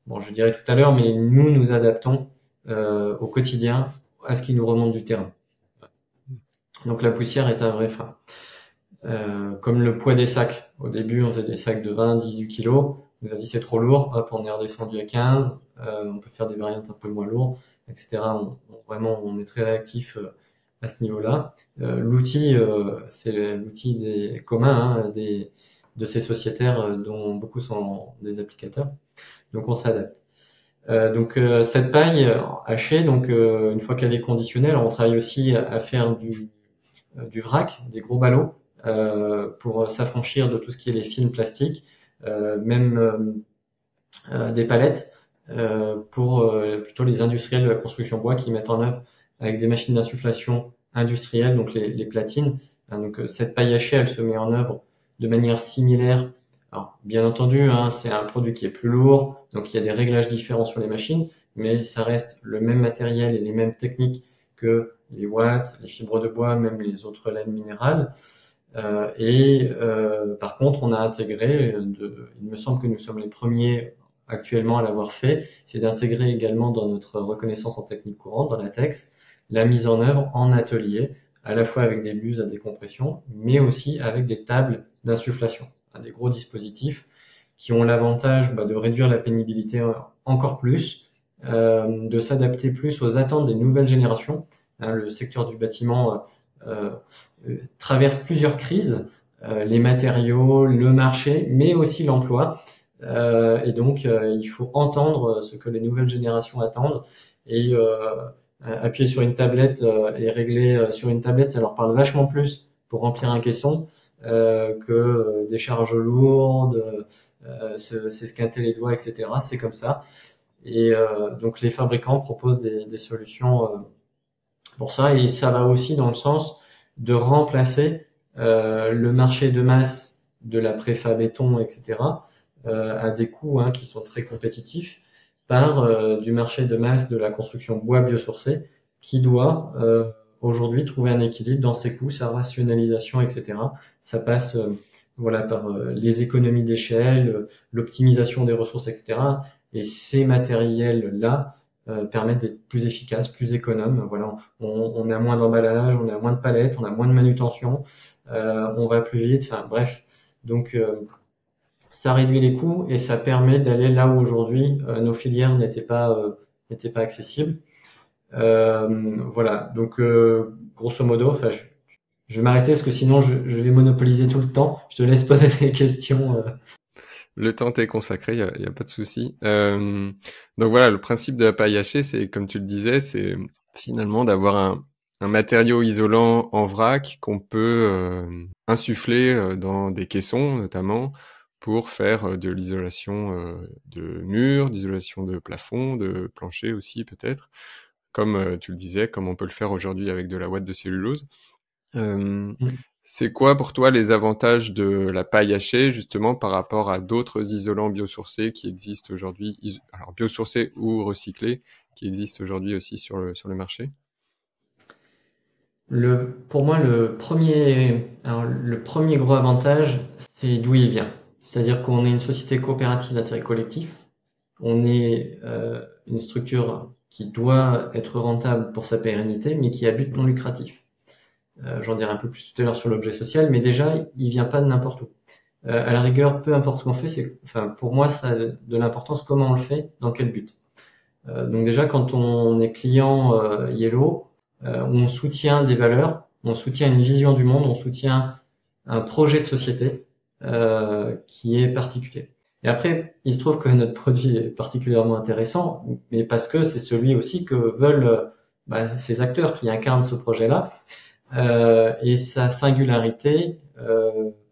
bon, je dirais tout à l'heure, mais nous adaptons au quotidien à ce qui nous remonte du terrain. Donc la poussière est un vrai frein. Comme le poids des sacs. Au début, on faisait des sacs de 20, 18 kilos. On nous a dit c'est trop lourd. Hop, on est redescendu à 15. On peut faire des variantes un peu moins lourdes, etc. Vraiment, on est très réactif à ce niveau-là. L'outil, c'est l'outil commun de ces sociétaires dont beaucoup sont des applicateurs. Donc on s'adapte. Cette paille hachée, une fois qu'elle est conditionnée, alors on travaille aussi à faire du vrac, des gros ballots, pour s'affranchir de tout ce qui est les films plastiques, même des palettes, pour plutôt les industriels de la construction bois qui mettent en œuvre avec des machines d'insufflation industrielles, donc les platines. Cette paille hachée, elle se met en œuvre de manière similaire. Alors, bien entendu, c'est un produit qui est plus lourd, donc il y a des réglages différents sur les machines, mais ça reste le même matériel et les mêmes techniques que les watts, les fibres de bois, même les autres laines minérales. Par contre, on a intégré, il me semble que nous sommes les premiers actuellement à l'avoir fait, c'est d'intégrer également dans notre reconnaissance en technique courante, dans la TEX, la mise en œuvre en atelier, à la fois avec des buses à décompression, mais aussi avec des tables d'insufflation, des gros dispositifs qui ont l'avantage de réduire la pénibilité encore plus, de s'adapter plus aux attentes des nouvelles générations. Le secteur du bâtiment traverse plusieurs crises, les matériaux, le marché, mais aussi l'emploi. Et donc, il faut entendre ce que les nouvelles générations attendent et appuyer sur une tablette et régler sur une tablette, ça leur parle vachement plus pour remplir un caisson que des charges lourdes, s'esquinter les doigts, etc. C'est comme ça. Et donc les fabricants proposent des solutions pour ça, et ça va aussi dans le sens de remplacer le marché de masse de la préfa béton, etc., à des coûts qui sont très compétitifs, par du marché de masse de la construction bois biosourcé, qui doit aujourd'hui trouver un équilibre dans ses coûts, sa rationalisation, etc. Ça passe voilà, par les économies d'échelle, l'optimisation des ressources, etc. Et ces matériels-là permettent d'être plus efficaces, plus économes. Voilà, on a moins d'emballage, on a moins de palettes, on a moins de manutention, on va plus vite. Enfin bref, donc ça réduit les coûts et ça permet d'aller là où aujourd'hui nos filières n'étaient pas accessibles. Voilà, donc grosso modo, enfin, je vais m'arrêter parce que sinon je vais monopoliser tout le temps. Je te laisse poser des questions. Le temps t'est consacré, y a pas de souci. Donc voilà, le principe de la paille hachée, c'est comme tu le disais, c'est finalement d'avoir un matériau isolant en vrac qu'on peut insuffler dans des caissons notamment pour faire de l'isolation de murs, d'isolation de plafond, de plancher aussi peut-être, comme tu le disais, comme on peut le faire aujourd'hui avec de la ouate de cellulose. C'est quoi pour toi les avantages de la paille hachée justement par rapport à d'autres isolants biosourcés qui existent aujourd'hui, alors biosourcés ou recyclés, qui existent aujourd'hui aussi sur le marché? Pour moi, le premier gros avantage, c'est d'où il vient. C'est-à-dire qu'on est une société coopérative d'intérêt collectif. On est une structure qui doit être rentable pour sa pérennité, mais qui a but non lucratif. J'en dirai un peu plus tout à l'heure sur l'objet social, mais déjà, il vient pas de n'importe où. À la rigueur, peu importe ce qu'on fait, enfin, pour moi, ça a de l'importance comment on le fait, dans quel but. Donc déjà, quand on est client Yellow, on soutient des valeurs, on soutient une vision du monde, on soutient un projet de société qui est particulier. Et après, il se trouve que notre produit est particulièrement intéressant, mais parce que c'est celui aussi que veulent ces acteurs qui incarnent ce projet-là et sa singularité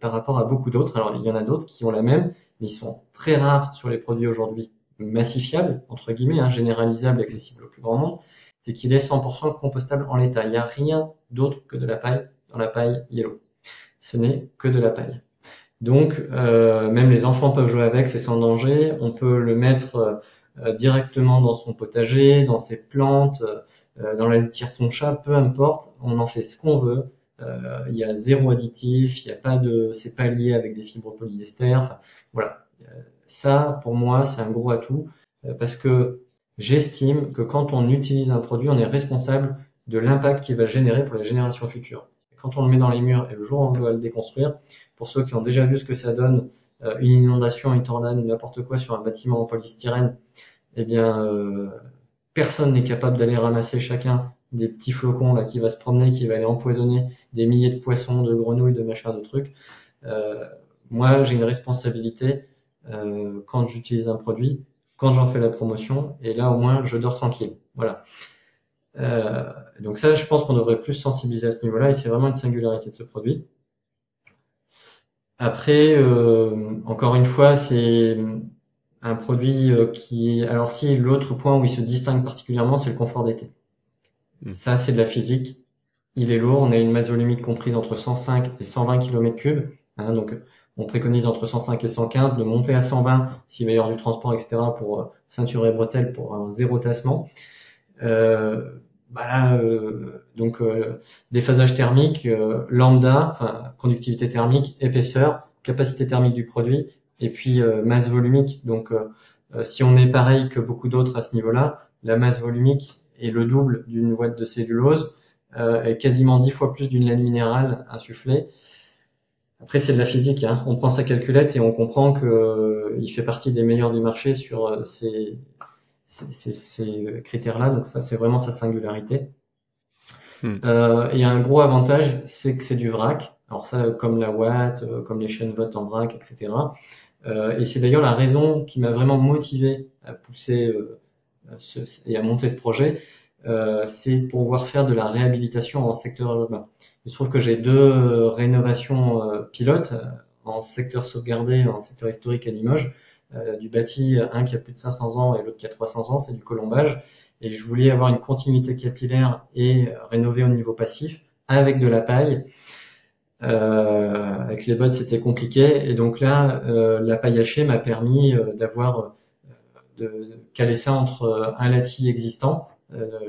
par rapport à beaucoup d'autres. Alors, il y en a d'autres qui ont la même, mais ils sont très rares sur les produits aujourd'hui massifiables, entre guillemets, généralisables, accessibles au plus grand monde. C'est qu'il est 100% compostable en l'état. Il n'y a rien d'autre que de la paille dans la paille Yellow. Ce n'est que de la paille. Donc, même les enfants peuvent jouer avec, c'est sans danger. On peut le mettre directement dans son potager, dans ses plantes, dans la litière de son chat, peu importe. On en fait ce qu'on veut. Il y a zéro additif, il n'y a pas de, c'est pas lié avec des fibres polyester. Enfin, voilà. Ça, pour moi, c'est un gros atout parce que j'estime que quand on utilise un produit, on est responsable de l'impact qu'il va générer pour les générations futures. Et quand on le met dans les murs et le jour où on doit le déconstruire, pour ceux qui ont déjà vu ce que ça donne, une inondation, une tornade, n'importe quoi sur un bâtiment en polystyrène, eh bien, personne n'est capable d'aller ramasser chacun des petits flocons là qui va se promener, qui va aller empoisonner des milliers de poissons, de grenouilles, de machins, de trucs. Moi, j'ai une responsabilité quand j'utilise un produit, quand j'en fais la promotion, et là au moins je dors tranquille. Voilà. Donc ça, je pense qu'on devrait plus sensibiliser à ce niveau-là, et c'est vraiment une singularité de ce produit. Après, encore une fois, c'est un produit qui... Alors si l'autre point où il se distingue particulièrement, c'est le confort d'été. Ça, c'est de la physique. Il est lourd, on a une masse volumique comprise entre 105 et 120 km3. Donc on préconise entre 105 et 115, de monter à 120 s'il va y avoir du transport, etc. pour ceinture et bretelles pour un zéro tassement. Donc déphasage thermique, lambda, enfin conductivité thermique, épaisseur, capacité thermique du produit, et puis masse volumique. Donc si on est pareil que beaucoup d'autres à ce niveau-là, la masse volumique est le double d'une ouate de cellulose, et quasiment 10 fois plus d'une laine minérale insufflée. Après, c'est de la physique, On prend sa calculette et on comprend que il fait partie des meilleurs du marché sur ces critères-là. Donc ça, c'est vraiment sa singularité. Il y a un gros avantage, c'est que c'est du vrac. Alors ça, comme la Watt, comme les chaînes vote en vrac, etc. Et c'est d'ailleurs la raison qui m'a vraiment motivé à pousser et à monter ce projet. C'est pour pouvoir faire de la réhabilitation en secteur urbain. Il se trouve que j'ai deux rénovations pilotes en secteur sauvegardé, en secteur historique à Limoges. du bâti, un qui a plus de 500 ans et l'autre qui a 300 ans, c'est du colombage. Et je voulais avoir une continuité capillaire et rénover au niveau passif avec de la paille. Avec les bottes, c'était compliqué. Et donc là, la paille hachée m'a permis de caler ça entre un latis existant,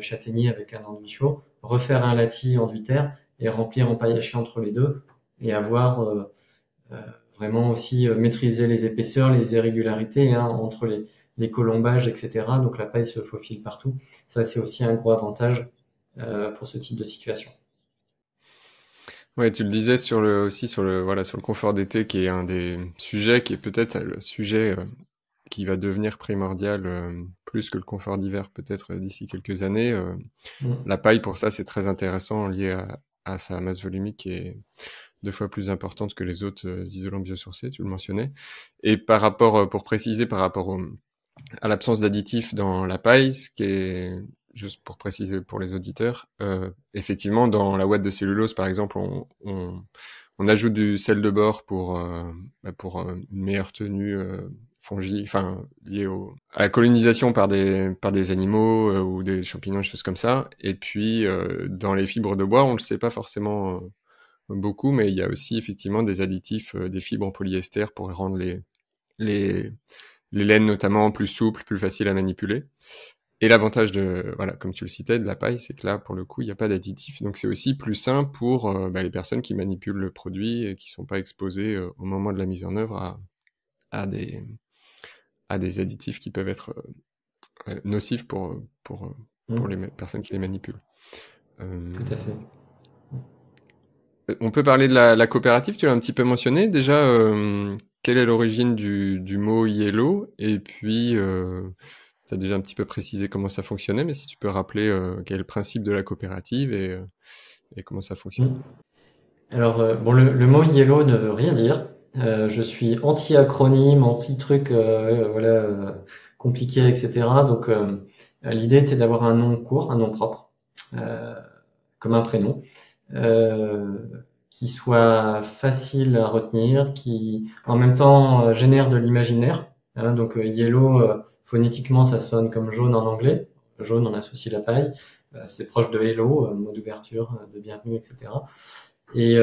châtaignier avec un enduit chaud, refaire un latis enduit terre et remplir en paille hachée entre les deux et avoir euh, vraiment aussi maîtriser les épaisseurs, les irrégularités entre les colombages, etc. Donc la paille se faufile partout. Ça, c'est aussi un gros avantage pour ce type de situation. Ouais, tu le disais aussi sur le confort d'été qui est un des sujets qui est peut-être le sujet qui va devenir primordial plus que le confort d'hiver peut-être d'ici quelques années. Mm. La paille pour ça c'est très intéressant lié à sa masse volumique qui est 2 fois plus importante que les autres isolants biosourcés, tu le mentionnais. Et par rapport, pour préciser, par rapport à l'absence d'additifs dans la paille, ce qui est juste pour préciser pour les auditeurs, effectivement, dans la ouate de cellulose, par exemple, on ajoute du sel de bore pour une meilleure tenue enfin liée à la colonisation par des animaux ou des champignons, des choses comme ça. Et puis dans les fibres de bois, on le sait pas forcément beaucoup, mais il y a aussi effectivement des additifs, des fibres en polyester pour rendre les laines notamment plus souples, plus faciles à manipuler. Et l'avantage voilà, comme tu le citais, de la paille, c'est que là, pour le coup, il n'y a pas d'additif. Donc c'est aussi plus simple pour les personnes qui manipulent le produit et qui sont pas exposées au moment de la mise en œuvre à des additifs qui peuvent être nocifs pour les personnes qui les manipulent. Tout à fait. On peut parler de la coopérative, tu l'as un petit peu mentionné. Déjà, quelle est l'origine du mot Yellow? Et puis, tu as déjà un petit peu précisé comment ça fonctionnait, mais si tu peux rappeler quel est le principe de la coopérative et comment ça fonctionne. Alors, bon, le mot Yellow ne veut rien dire. Je suis anti-acronyme, anti-truc, voilà, compliqué, etc. Donc, l'idée était d'avoir un nom court, un nom propre, euh, comme un prénom, euh, qui soit facile à retenir, qui en même temps génère de l'imaginaire. Donc, Yellow, phonétiquement, ça sonne comme jaune en anglais. Jaune, on associe la paille. C'est proche de hello, mot d'ouverture, de bienvenue, etc. Et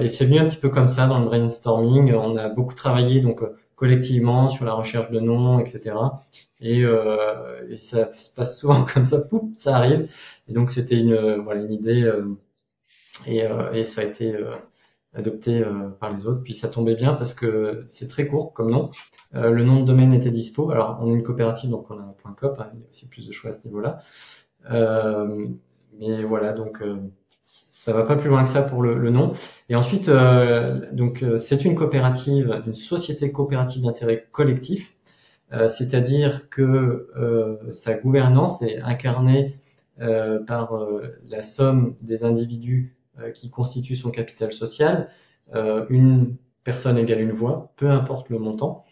c'est venu un petit peu comme ça dans le brainstorming. On a beaucoup travaillé donc collectivement sur la recherche de noms, etc. Et ça se passe souvent comme ça, pouf, ça arrive. Et donc c'était voilà une idée et ça a été adopté par les autres. Puis ça tombait bien parce que c'est très court comme nom. Le nom de domaine était dispo. Alors on est une coopérative donc on a un .coop. Il y a aussi plus de choix à ce niveau-là. Mais voilà donc ça va pas plus loin que ça pour le nom. Et ensuite, c'est une coopérative, une société coopérative d'intérêt collectif, c'est-à-dire que sa gouvernance est incarnée par la somme des individus qui constituent son capital social. Une personne égale une voix, peu importe le montant.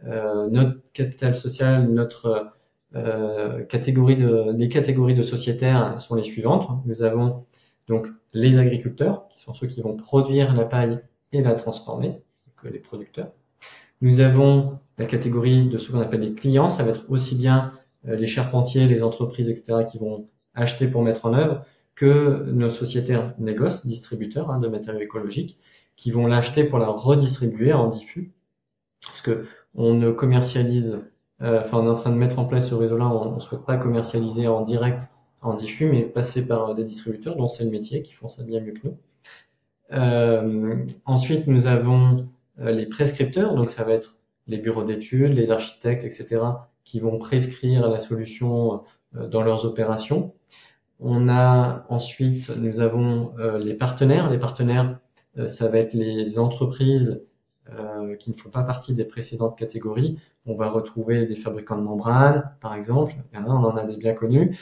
Notre capital social, notre les catégories de sociétaires sont les suivantes. Nous avons donc les agriculteurs, qui sont ceux qui vont produire la paille et la transformer, donc les producteurs. Nous avons la catégorie de ceux qu'on appelle les clients, ça va être aussi bien les charpentiers, les entreprises, etc., qui vont acheter pour mettre en œuvre, que nos sociétaires négoces, distributeurs de matériaux écologiques, qui vont l'acheter pour la redistribuer en diffus, parce que on ne commercialise, on est en train de mettre en place ce réseau-là, on ne souhaite pas commercialiser en direct, en diffus, mais passer par des distributeurs dont c'est le métier, qui font ça bien mieux que nous. Ensuite, nous avons les prescripteurs, donc ça va être les bureaux d'études, les architectes, etc., qui vont prescrire la solution dans leurs opérations. Nous avons les partenaires. Les partenaires, ça va être les entreprises qui ne font pas partie des précédentes catégories. On va retrouver des fabricants de membranes, par exemple. On en a des bien connus.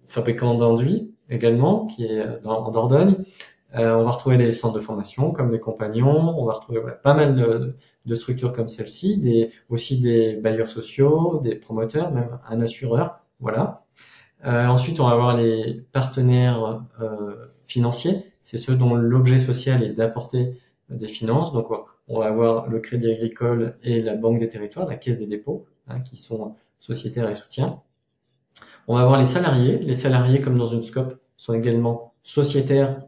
Fabricants d'enduits également, qui est en Dordogne. On va retrouver les centres de formation comme les compagnons. On va retrouver pas mal de structures comme celle-ci, aussi des bailleurs sociaux, des promoteurs, même un assureur. Voilà. Ensuite, on va avoir les partenaires financiers. C'est ceux dont l'objet social est d'apporter des finances. Donc, on va avoir le Crédit Agricole et la Banque des Territoires, la Caisse des dépôts, hein, qui sont sociétaires et soutiens. On va avoir les salariés. Les salariés, comme dans une SCOP, sont également sociétaires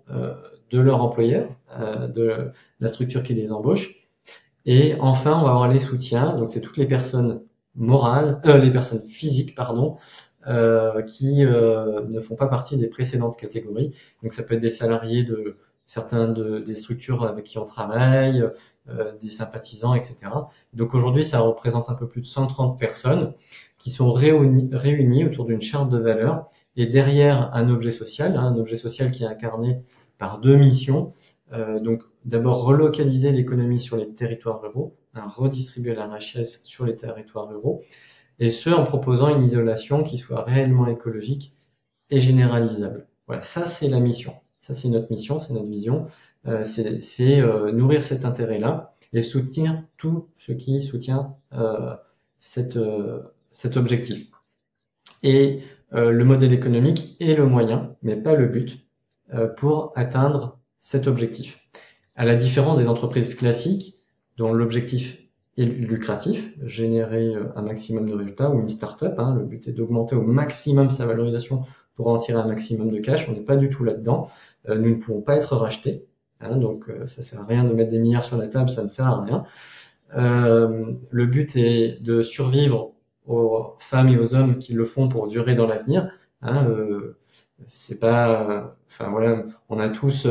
de leur employeur, de la structure qui les embauche. Et enfin, on va avoir les soutiens. Donc, c'est toutes les personnes morales, les personnes physiques, pardon, qui ne font pas partie des précédentes catégories. Donc, ça peut être des salariés de des structures avec qui on travaille, des sympathisants, etc. Donc, aujourd'hui, ça représente un peu plus de 130 personnes qui sont réunies autour d'une charte de valeurs et derrière un objet social, hein, un objet social qui est incarné par deux missions. Donc, d'abord, relocaliser l'économie sur les territoires ruraux, hein, redistribuer la richesse sur les territoires ruraux, et ce, en proposant une isolation qui soit réellement écologique et généralisable. Voilà, ça, c'est la mission. Ça, c'est notre mission, c'est notre vision. C'est nourrir cet intérêt-là et soutenir tout ce qui soutient cet objectif. Et le modèle économique est le moyen, mais pas le but, pour atteindre cet objectif. À la différence des entreprises classiques, dont l'objectif est lucratif, générer un maximum de résultats, ou une start-up, hein, le but est d'augmenter au maximum sa valorisation pour en tirer un maximum de cash. On n'est pas du tout là-dedans. Nous ne pouvons pas être rachetés, hein, donc ça sert à rien de mettre des milliards sur la table, ça ne sert à rien. Le but est de survivre aux femmes et aux hommes qui le font pour durer dans l'avenir. Hein, c'est pas, enfin voilà, on a tous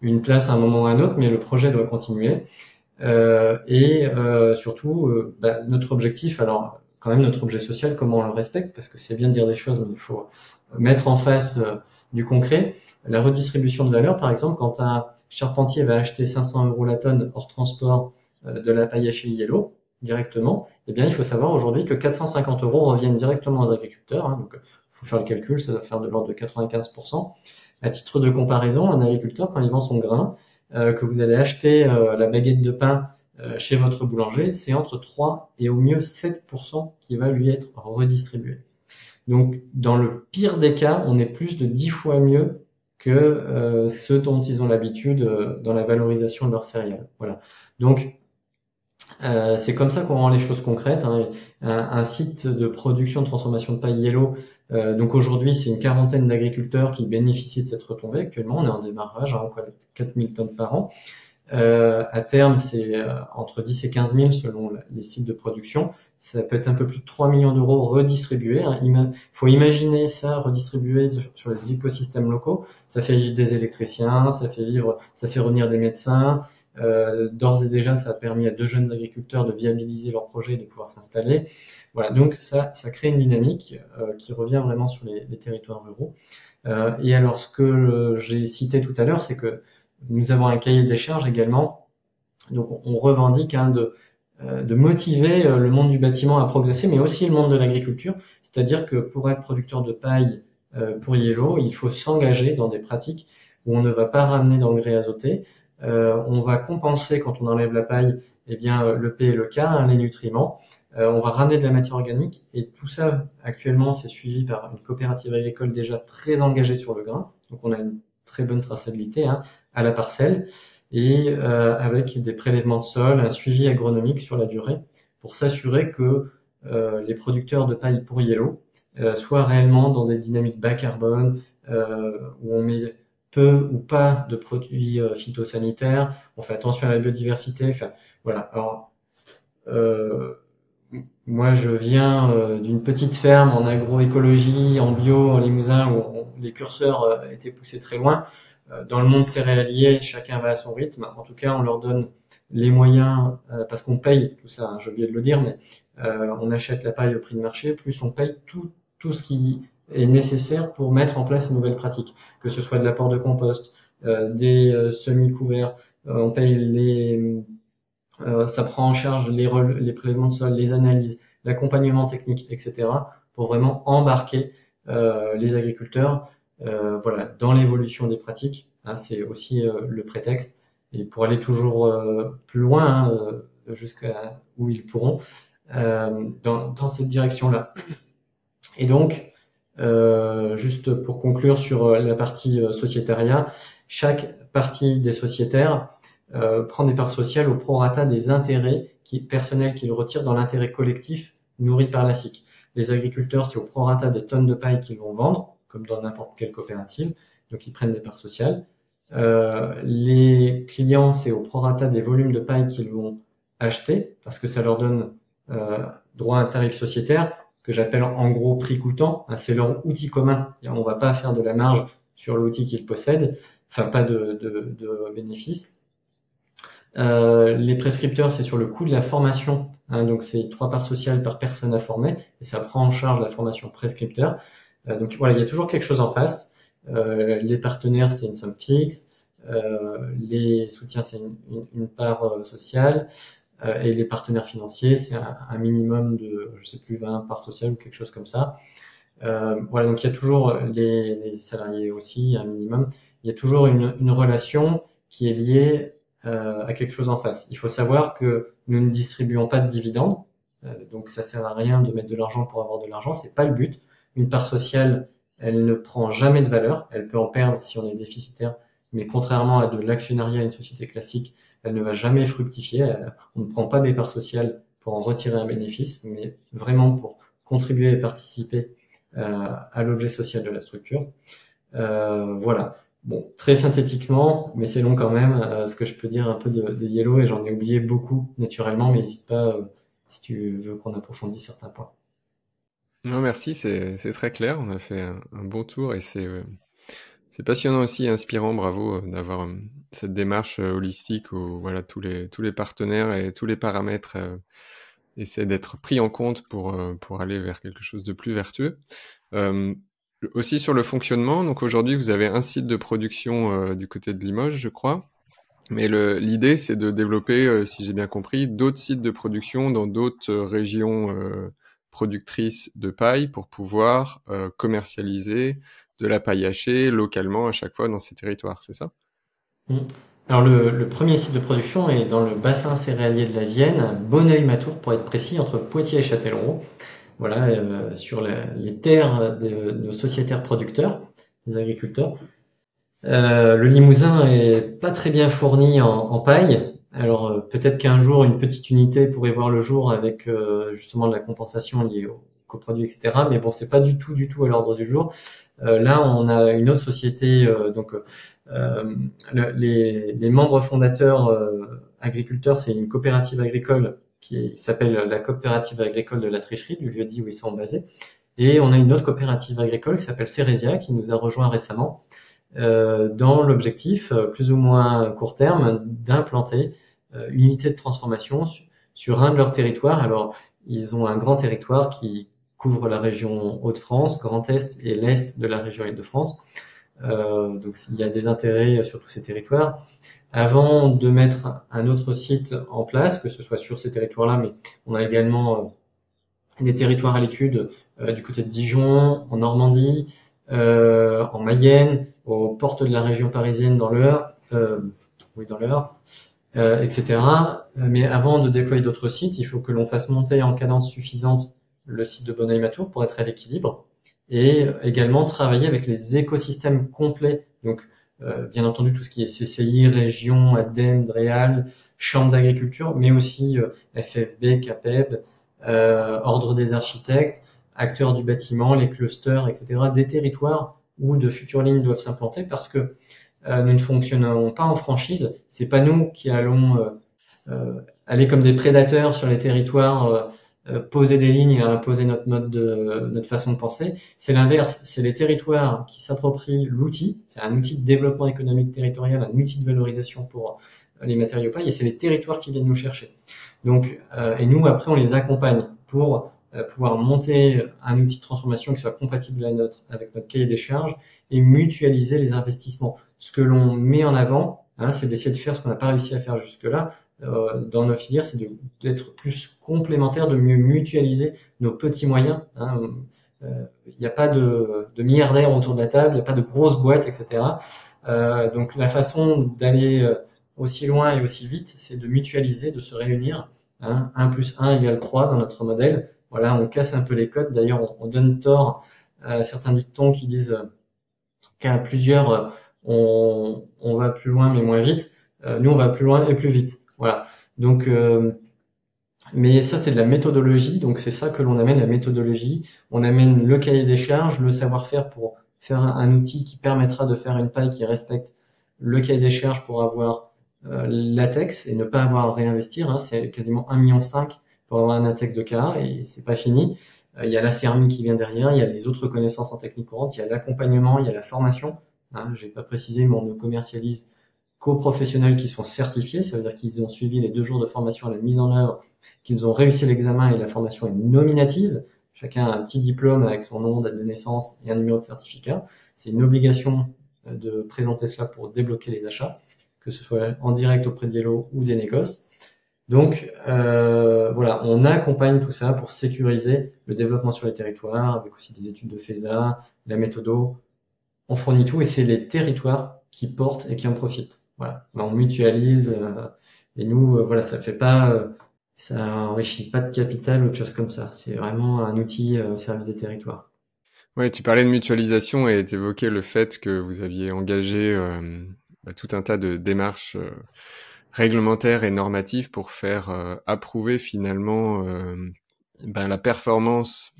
une place à un moment ou à un autre, mais le projet doit continuer. Surtout, notre objectif, alors quand même notre objet social, comment on le respecte, parce que c'est bien de dire des choses, mais il faut mettre en face du concret. La redistribution de valeur, par exemple, quand un charpentier va acheter 500 € la tonne hors transport de la paille à chez Yellow directement, eh bien il faut savoir aujourd'hui que 450 € reviennent directement aux agriculteurs. Hein, donc il faut faire le calcul, ça va faire de l'ordre de 95%. À titre de comparaison, un agriculteur, quand il vend son grain, que vous allez acheter la baguette de pain chez votre boulanger, c'est entre 3 et au mieux 7% qui va lui être redistribué. Donc, dans le pire des cas, on est plus de 10 fois mieux que ce dont ils ont l'habitude dans la valorisation de leurs céréales. Voilà. Donc, c'est comme ça qu'on rend les choses concrètes. Hein. Un site de production de transformation de paille Yellow, donc aujourd'hui c'est une quarantaine d'agriculteurs qui bénéficient de cette retombée. Actuellement on est en démarrage, hein, on collecte 4000 tonnes par an. À terme c'est entre 10 et 15 000 selon les sites de production. Ça peut être un peu plus de 3 millions d'euros redistribués. Hein. Il faut imaginer ça redistribué sur les écosystèmes locaux. Ça fait vivre des électriciens, ça fait revenir des médecins. D'ores et déjà, ça a permis à 2 jeunes agriculteurs de viabiliser leur projet et de pouvoir s'installer. Voilà, donc ça crée une dynamique qui revient vraiment sur les territoires ruraux. Et alors, ce que j'ai cité tout à l'heure, c'est que nous avons un cahier des charges également. Donc, on revendique de motiver le monde du bâtiment à progresser, mais aussi le monde de l'agriculture. C'est-à-dire que pour être producteur de paille pour Yellow, il faut s'engager dans des pratiques où on ne va pas ramener d'engrais azotés. On va compenser quand on enlève la paille, eh bien le P et le K, hein, les nutriments. On va ramener de la matière organique et tout ça actuellement c'est suivi par une coopérative agricole déjà très engagée sur le grain. Donc on a une très bonne traçabilité, hein, à la parcelle et avec des prélèvements de sol, un suivi agronomique sur la durée pour s'assurer que les producteurs de paille pour Yellow soient réellement dans des dynamiques bas carbone où on met peu ou pas de produits phytosanitaires, on fait attention à la biodiversité, enfin voilà. Alors moi je viens d'une petite ferme en agroécologie, en bio, en Limousin, où les curseurs étaient poussés très loin. Dans le monde céréalier, chacun va à son rythme. En tout cas, on leur donne les moyens, parce qu'on paye tout ça, hein, j'ai oublié de le dire, mais on achète la paille au prix de marché, plus on paye tout ce qui est nécessaire pour mettre en place ces nouvelles pratiques, que ce soit de l'apport de compost, des semis-couverts, on paye ça prend en charge les prélèvements de sol, les analyses, l'accompagnement technique, etc., pour vraiment embarquer les agriculteurs voilà, dans l'évolution des pratiques. Hein, c'est aussi le prétexte. Et pour aller toujours plus loin, hein, jusqu'à où ils pourront, dans cette direction-là. Et donc, juste pour conclure sur la partie sociétariat, chaque partie des sociétaires prend des parts sociales au prorata des intérêts personnels qu'il retire dans l'intérêt collectif nourri par la SIC. Les agriculteurs, c'est au prorata des tonnes de paille qu'ils vont vendre, comme dans n'importe quelle coopérative, donc ils prennent des parts sociales. Les clients, c'est au prorata des volumes de paille qu'ils vont acheter, parce que ça leur donne droit à un tarif sociétaire, que j'appelle en gros prix coûtant. C'est leur outil commun. On va pas faire de la marge sur l'outil qu'ils possèdent, enfin pas de bénéfice. Les prescripteurs, c'est sur le coût de la formation, donc c'est 3 parts sociales par personne à former, et ça prend en charge la formation prescripteur. Donc voilà, il y a toujours quelque chose en face. Les partenaires, c'est une somme fixe. Les soutiens, c'est une part sociale. Et les partenaires financiers, c'est un minimum de, je sais plus, 20 parts sociales ou quelque chose comme ça. Voilà, donc il y a toujours les salariés aussi, un minimum. Il y a toujours une relation qui est liée à quelque chose en face. Il faut savoir que nous ne distribuons pas de dividendes, donc ça sert à rien de mettre de l'argent pour avoir de l'argent, c'est pas le but. Une part sociale, elle ne prend jamais de valeur, elle peut en perdre si on est déficitaire, mais contrairement à de l'actionnariat, une société classique, elle ne va jamais fructifier. On ne prend pas des parts sociales pour en retirer un bénéfice, mais vraiment pour contribuer et participer à l'objet social de la structure. Voilà. Bon, très synthétiquement, mais c'est long quand même, ce que je peux dire un peu de Yellow, et j'en ai oublié beaucoup naturellement, mais n'hésite pas si tu veux qu'on approfondisse certains points. Non, merci, c'est très clair. On a fait un bon tour et c'est passionnant aussi et inspirant. Bravo d'avoir cette démarche holistique où voilà tous les partenaires et tous les paramètres essaient d'être pris en compte pour aller vers quelque chose de plus vertueux. Aussi sur le fonctionnement, donc aujourd'hui vous avez un site de production du côté de Limoges, je crois, mais l'idée c'est de développer, si j'ai bien compris, d'autres sites de production dans d'autres régions productrices de paille pour pouvoir commercialiser de la paille hachée localement à chaque fois dans ces territoires, c'est ça? Alors le premier site de production est dans le bassin céréalier de la Vienne, à Bonneuil-Matour pour être précis, entre Poitiers et Châtellerault. Voilà, sur les terres de nos sociétaires producteurs, des agriculteurs. Le Limousin est pas très bien fourni en paille. Alors peut-être qu'un jour une petite unité pourrait voir le jour avec justement de la compensation liée aux coproduits, etc. Mais bon, c'est pas du tout à l'ordre du jour. Là, on a une autre société, les membres fondateurs agriculteurs, c'est une coopérative agricole qui s'appelle la coopérative agricole de la Tricherie, du lieu-dit où ils sont basés. Et on a une autre coopérative agricole qui s'appelle Cérésia, qui nous a rejoint récemment, dans l'objectif, plus ou moins court terme, d'implanter une unité de transformation sur un de leurs territoires. Alors, ils ont un grand territoire qui couvre la région Hauts-de-France, Grand Est et l'Est de la région Île-de-France. Donc, il y a des intérêts sur tous ces territoires. Avant de mettre un autre site en place, que ce soit sur ces territoires-là, mais on a également des territoires à l'étude du côté de Dijon, en Normandie, en Mayenne, aux portes de la région parisienne dans l'Eure, etc. Mais avant de déployer d'autres sites, il faut que l'on fasse monter en cadence suffisante le site de Bonneuil-Matour pour être à l'équilibre, et également travailler avec les écosystèmes complets. Donc, bien entendu, tout ce qui est CCI, région, ADEME, DREAL, chambre d'agriculture, mais aussi FFB, CAPEB, ordre des architectes, acteurs du bâtiment, les clusters, etc., des territoires où de futures lignes doivent s'implanter, parce que nous ne fonctionnons pas en franchise. C'est pas nous qui allons aller comme des prédateurs sur les territoires, poser des lignes et imposer notre façon de penser. C'est l'inverse. C'est les territoires qui s'approprient l'outil. C'est un outil de développement économique territorial, un outil de valorisation pour les matériaux paille, et c'est les territoires qui viennent nous chercher. Donc, et nous, après, on les accompagne pour pouvoir monter un outil de transformation qui soit compatible avec notre cahier des charges et mutualiser les investissements. Ce que l'on met en avant, c'est d'essayer de faire ce qu'on n'a pas réussi à faire jusque-là dans nos filières, c'est d'être plus complémentaires, de mieux mutualiser nos petits moyens. Il n'y a pas de milliardaires autour de la table, il n'y a pas de grosses boîtes, etc. Donc la façon d'aller aussi loin et aussi vite, c'est de mutualiser, de se réunir. 1 plus 1 égale 3 dans notre modèle. Voilà, on casse un peu les codes. D'ailleurs, on donne tort à certains dictons qui disent qu'à plusieurs, on va plus loin mais moins vite. Nous, on va plus loin et plus vite. Voilà. Donc, mais ça, c'est de la méthodologie. Donc, c'est ça que l'on amène, la méthodologie. On amène le cahier des charges, le savoir-faire pour faire un outil qui permettra de faire une paille qui respecte le cahier des charges pour avoir latex et ne pas avoir à réinvestir. Hein. C'est quasiment 1,5 million pour avoir un latex de K et c'est pas fini. Il y a la céramique qui vient derrière, il y a les autres connaissances en technique courante, il y a l'accompagnement, il y a la formation. Hein, j'ai pas précisé, mais on ne commercialise qu'aux professionnels qui sont certifiés. Ça veut dire qu'ils ont suivi les 2 jours de formation à la mise en œuvre, qu'ils ont réussi l'examen et la formation est nominative. Chacun a un petit diplôme avec son nom, date de naissance et un numéro de certificat. C'est une obligation de présenter cela pour débloquer les achats, que ce soit en direct auprès d'Yellow ou des négoces. Donc voilà, on accompagne tout ça pour sécuriser le développement sur les territoires, avec aussi des études de FESA, la méthodo. On fournit tout et c'est les territoires qui portent et qui en profitent. Voilà, on mutualise et nous, voilà, ça enrichit pas de capital ou autre chose comme ça. C'est vraiment un outil au service des territoires. Ouais, tu parlais de mutualisation et t'évoquais le fait que vous aviez engagé tout un tas de démarches réglementaires et normatives pour faire approuver finalement la performance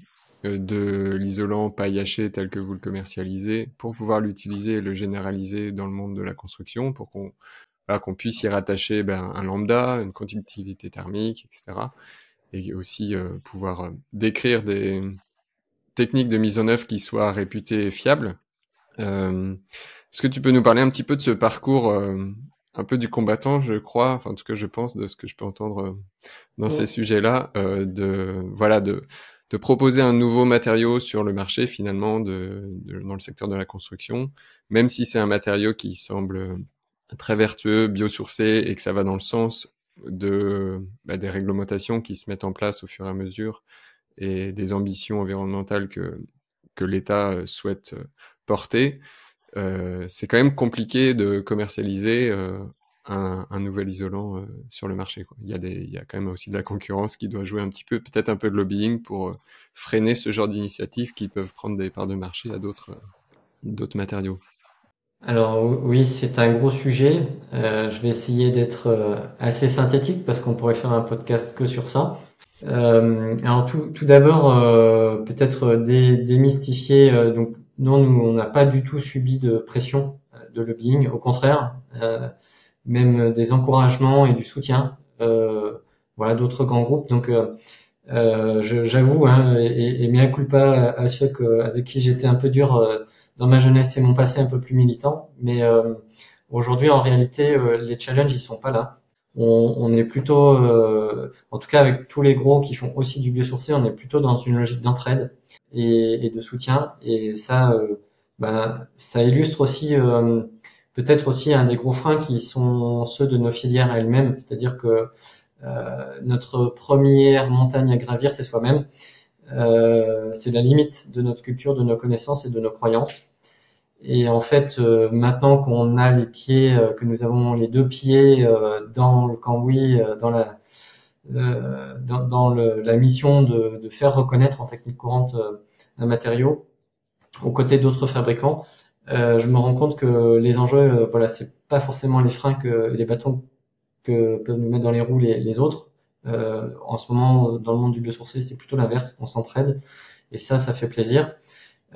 de l'isolant paille hachée tel que vous le commercialisez pour pouvoir l'utiliser et le généraliser dans le monde de la construction pour qu'on puisse y rattacher un lambda, une conductivité thermique, etc. Et aussi pouvoir décrire des techniques de mise en œuvre qui soient réputées fiables. Est-ce que tu peux nous parler un petit peu de ce parcours un peu du combattant, je crois, enfin en tout cas je pense de ce que je peux entendre dans ces sujets-là, de proposer un nouveau matériau sur le marché finalement dans le secteur de la construction, même si c'est un matériau qui semble très vertueux, biosourcé et que ça va dans le sens des réglementations qui se mettent en place au fur et à mesure et des ambitions environnementales que l'État souhaite porter. C'est quand même compliqué de commercialiser un nouvel isolant sur le marché, quoi. Il y a quand même aussi de la concurrence qui doit jouer un petit peu, peut-être un peu de lobbying pour freiner ce genre d'initiatives qui peuvent prendre des parts de marché à d'autres matériaux. Alors oui, c'est un gros sujet. Je vais essayer d'être assez synthétique parce qu'on pourrait faire un podcast que sur ça. Alors tout d'abord, peut-être démystifier. Donc non, nous on n'a pas du tout subi de pression de lobbying. Au contraire, même des encouragements et du soutien. Voilà, d'autres grands groupes. Donc j'avoue, hein, et mea culpa à ceux avec qui j'étais un peu dur dans ma jeunesse et mon passé un peu plus militant. Mais aujourd'hui, en réalité, les challenges, ils sont pas là. On est plutôt, en tout cas avec tous les gros qui font aussi du biosourcé, on est plutôt dans une logique d'entraide et de soutien. Et ça, ça illustre aussi peut-être aussi un des gros freins qui sont ceux de nos filières elles-mêmes, c'est-à-dire que notre première montagne à gravir, c'est soi-même. C'est la limite de notre culture, de nos connaissances et de nos croyances. Et en fait, maintenant qu'on a les pieds, que nous avons les 2 pieds dans le cambouis, la mission de faire reconnaître en technique courante un matériau aux côtés d'autres fabricants, je me rends compte que les enjeux, voilà, c'est pas forcément les freins que les bâtons que peuvent nous mettre dans les roues les autres. En ce moment, dans le monde du biosourcé, c'est plutôt l'inverse, on s'entraide et ça fait plaisir.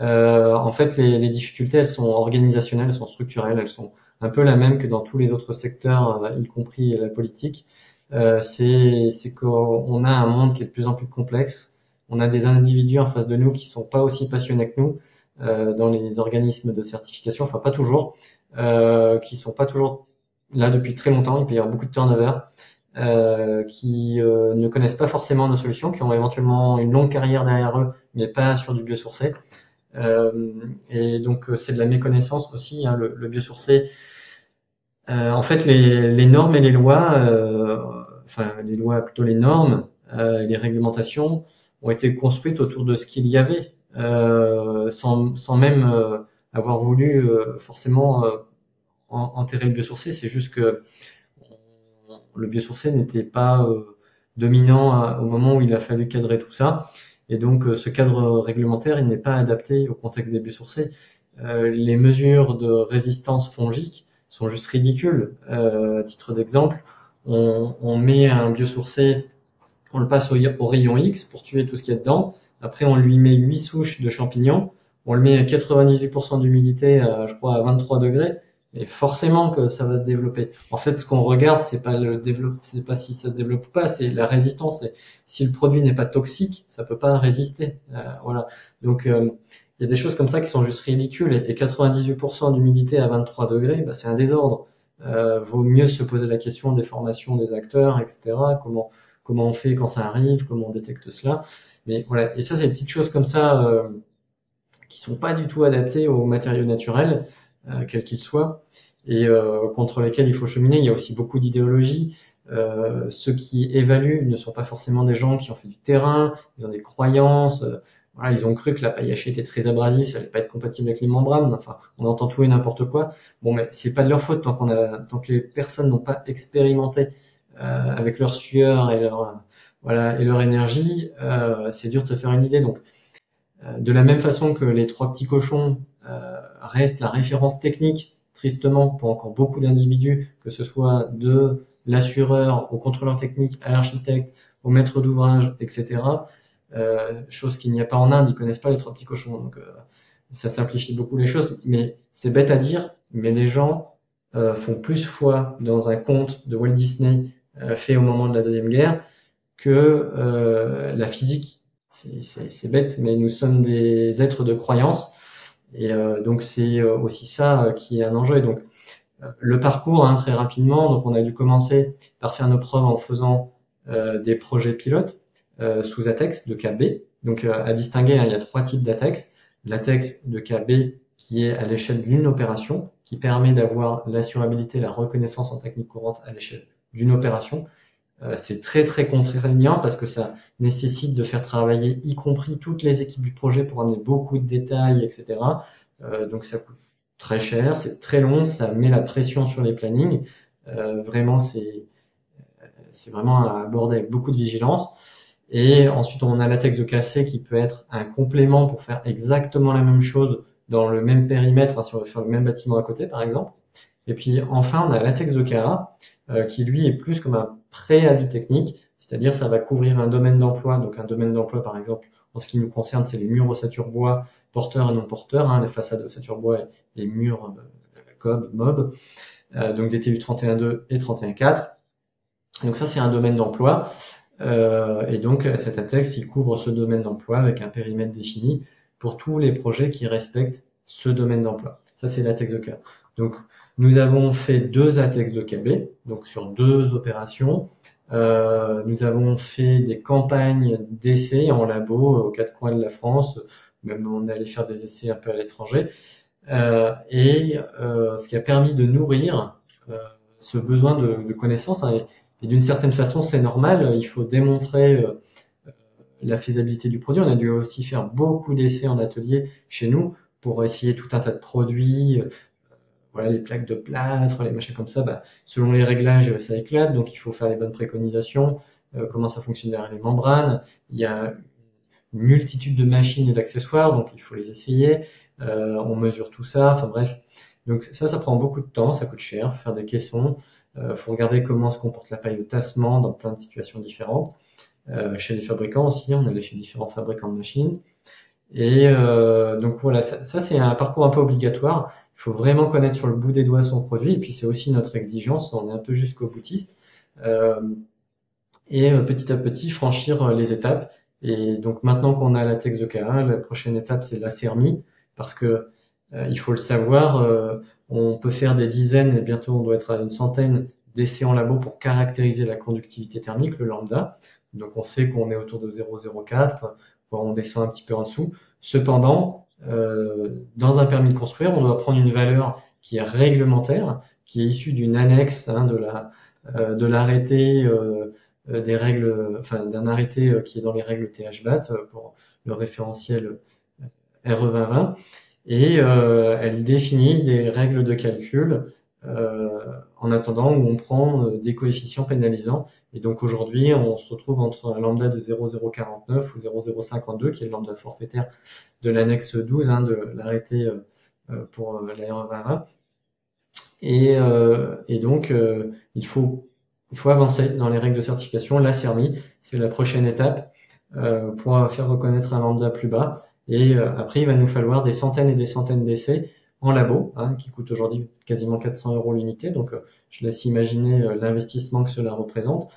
En fait, les difficultés, elles sont organisationnelles, elles sont structurelles, elles sont un peu la même que dans tous les autres secteurs, y compris la politique. C'est qu'on a un monde qui est de plus en plus complexe. On a des individus en face de nous qui sont pas aussi passionnés que nous dans les organismes de certification, enfin pas toujours, qui sont pas toujours là depuis très longtemps. Il peut y avoir beaucoup de turnover. Qui ne connaissent pas forcément nos solutions, qui ont éventuellement une longue carrière derrière eux, mais pas sur du biosourcé. Et donc c'est de la méconnaissance aussi, hein, le biosourcé. En fait, les normes et les lois, enfin les lois plutôt les normes, les réglementations ont été construites autour de ce qu'il y avait, sans même avoir voulu forcément enterrer le biosourcé. C'est juste que le biosourcé n'était pas dominant au moment où il a fallu cadrer tout ça. Et donc, ce cadre réglementaire, il n'est pas adapté au contexte des biosourcés. Les mesures de résistance fongique, sont juste ridicules. À titre d'exemple, on met un biosourcé, on le passe au rayon X pour tuer tout ce qu'il y a dedans. Après, on lui met 8 souches de champignons. On le met à 98% d'humidité, je crois, à 23 degrés. Et forcément que ça va se développer. En fait, ce qu'on regarde, c'est pas si ça se développe ou pas, c'est la résistance. Et si le produit n'est pas toxique, ça peut pas résister. Voilà. Donc, il y a des choses comme ça qui sont juste ridicules. Et 98% d'humidité à 23 degrés, bah, c'est un désordre. Vaut mieux se poser la question des formations des acteurs, etc. Comment on fait quand ça arrive, comment on détecte cela. Mais voilà. Et ça, c'est des petites choses comme ça qui sont pas du tout adaptés aux matériaux naturels, quels qu'ils soient, et contre lesquels il faut cheminer. Il y a aussi beaucoup d'idéologies. Ceux qui évaluent ne sont pas forcément des gens qui ont fait du terrain, ils ont des croyances. Voilà, ils ont cru que la paille hachée était très abrasive, ça allait pas être compatible avec les membranes. Enfin, on entend tout et n'importe quoi. Bon, mais c'est pas de leur faute tant que les personnes n'ont pas expérimenté avec leur sueur et leur énergie. C'est dur de se faire une idée. Donc de la même façon que les trois petits cochons restent la référence technique, tristement, pour encore beaucoup d'individus, que ce soit de l'assureur au contrôleur technique, à l'architecte, au maître d'ouvrage, etc. Chose qu'il n'y a pas en Inde, ils connaissent pas les trois petits cochons, donc ça simplifie beaucoup les choses. Mais c'est bête à dire, mais les gens font plus foi dans un conte de Walt Disney fait au moment de la Deuxième Guerre que la physique. C'est bête, mais nous sommes des êtres de croyance, et donc c'est aussi ça qui est un enjeu. Et donc le parcours, hein, très rapidement, donc on a dû commencer par faire nos preuves en faisant des projets pilotes sous ATEX de cas B. Donc à distinguer, hein, il y a trois types d'ATEX. L'ATEX de cas B qui est à l'échelle d'une opération, qui permet d'avoir l'assurabilité, la reconnaissance en technique courante à l'échelle d'une opération. C'est très très contraignant parce que ça nécessite de faire travailler y compris toutes les équipes du projet pour amener beaucoup de détails, etc. Donc ça coûte très cher, c'est très long, ça met la pression sur les plannings. Vraiment, c'est vraiment à aborder avec beaucoup de vigilance. Et ensuite, on a l'ATEX de KC qui peut être un complément pour faire exactement la même chose dans le même périmètre, hein, si on veut faire le même bâtiment à côté, par exemple. Et puis enfin, on a l'ATEX de KA qui lui est plus comme un pré-avis technique, c'est-à-dire ça va couvrir un domaine d'emploi. Donc un domaine d'emploi, par exemple, en ce qui nous concerne, c'est les murs ossature bois, porteurs et non porteurs, hein, les façades ossature bois et les murs COB, MOB, donc des TU 31.2 et 31.4. Donc ça, c'est un domaine d'emploi. Et donc cet ATEX, il couvre ce domaine d'emploi avec un périmètre défini pour tous les projets qui respectent ce domaine d'emploi. Ça, c'est l'ATEX de K. Donc, nous avons fait 2 ATEX de KB, donc sur 2 opérations. Nous avons fait des campagnes d'essais en labo aux 4 coins de la France. Même on est allé faire des essais un peu à l'étranger. Ce qui a permis de nourrir ce besoin de connaissances, hein, et d'une certaine façon, c'est normal. Il faut démontrer la faisabilité du produit. On a dû aussi faire beaucoup d'essais en atelier chez nous pour essayer tout un tas de produits. Voilà, les plaques de plâtre, les machins comme ça, bah, selon les réglages, ça éclate, donc il faut faire les bonnes préconisations, comment ça fonctionne derrière les membranes. Il y a une multitude de machines et d'accessoires, donc il faut les essayer. On mesure tout ça, enfin bref. Donc ça prend beaucoup de temps, ça coûte cher, faut faire des caissons, faut regarder comment se comporte la paille de tassement dans plein de situations différentes. Chez les fabricants aussi, on allait chez différents fabricants de machines. Et donc voilà, ça c'est un parcours un peu obligatoire. Il faut vraiment connaître sur le bout des doigts son produit, et puis c'est aussi notre exigence, on est un peu jusqu'au boutiste. Petit à petit franchir les étapes. Et donc maintenant qu'on a la Tex de K1, la prochaine étape c'est la CERMI, parce que il faut le savoir, on peut faire des dizaines, et bientôt on doit être à une centaine d'essais en labo pour caractériser la conductivité thermique, le lambda. Donc on sait qu'on est autour de 0,04, voire on descend un petit peu en dessous. Cependant, dans un permis de construire, on doit prendre une valeur qui est réglementaire, qui est issue d'une annexe, hein, de l'arrêté des règles, enfin d'un arrêté qui est dans les règles THBAT pour le référentiel RE 2020, et elle définit des règles de calcul en attendant, où on prend des coefficients pénalisants. Et donc aujourd'hui, on se retrouve entre un lambda de 0,049 ou 0,052, qui est le lambda forfaitaire de l'annexe 12, hein, de l'arrêté pour la RE 2020. Et donc, il faut avancer dans les règles de certification. La CERMI, c'est la prochaine étape pour faire reconnaître un lambda plus bas. Et après, il va nous falloir des centaines et des centaines d'essais en labo, qui coûtent aujourd'hui quasiment 400 € l'unité. Donc, je laisse imaginer l'investissement que cela représente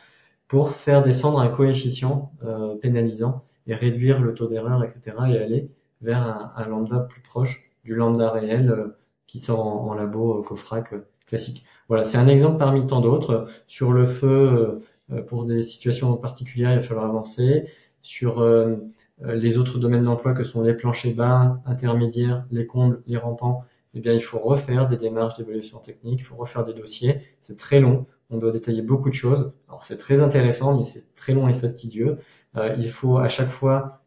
pour faire descendre un coefficient pénalisant et réduire le taux d'erreur, etc. et aller vers un lambda plus proche du lambda réel qui sort en labo COFRAC classique. Voilà, c'est un exemple parmi tant d'autres. Sur le feu, pour des situations particulières, il va falloir avancer. Sur les autres domaines d'emploi que sont les planchers bas, intermédiaires, les combles, les rampants, eh bien, il faut refaire des démarches d'évaluation technique, il faut refaire des dossiers. C'est très long. On doit détailler beaucoup de choses. Alors, c'est très intéressant, mais c'est très long et fastidieux. Il faut à chaque fois,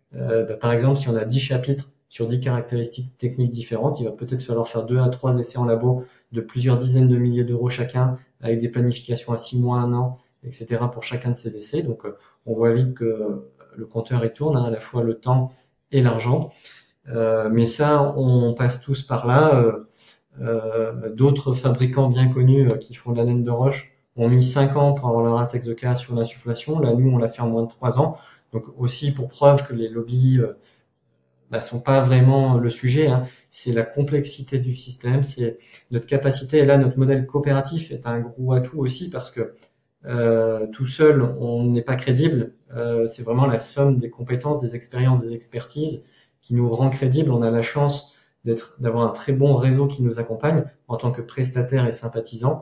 par exemple, si on a 10 chapitres sur 10 caractéristiques techniques différentes, il va peut-être falloir faire 2 à 3 essais en labo de plusieurs dizaines de milliers d'euros chacun, avec des planifications à 6 mois, 1 an, etc. pour chacun de ces essais. Donc, on voit vite que le compteur il tourne, à la fois le temps et l'argent. Mais ça, on passe tous par là. D'autres fabricants bien connus qui font de la laine de roche ont mis 5 ans pour avoir leur index de cas sur l'insufflation. Là, nous, on l'a fait en moins de 3 ans. Donc aussi pour preuve que les lobbies sont pas vraiment le sujet. C'est la complexité du système, c'est notre capacité. Et là, notre modèle coopératif est un gros atout aussi parce que tout seul, on n'est pas crédible. C'est vraiment la somme des compétences, des expériences, des expertises qui nous rend crédibles. On a la chance d'avoir un très bon réseau qui nous accompagne en tant que prestataire et sympathisant.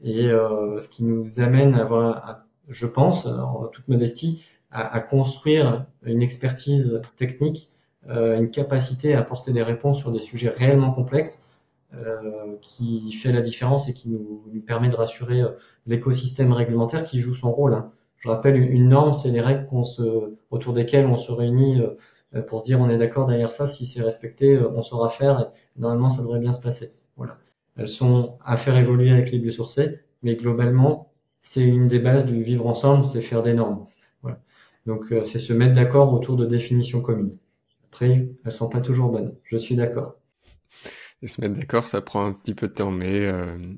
Et ce qui nous amène à avoir, je pense, en toute modestie, à construire une expertise technique, une capacité à apporter des réponses sur des sujets réellement complexes, qui fait la différence et qui nous permet de rassurer l'écosystème réglementaire qui joue son rôle. Je rappelle, une norme, c'est les règles autour desquelles on se réunit pour se dire on est d'accord derrière ça, si c'est respecté, on saura faire et normalement ça devrait bien se passer. Voilà. Elles sont à faire évoluer avec les biosourcés, mais globalement, c'est une des bases du vivre ensemble, c'est faire des normes. Voilà. Donc c'est se mettre d'accord autour de définitions communes. Après, elles sont pas toujours bonnes, je suis d'accord. Et se mettre d'accord, ça prend un petit peu de temps, mais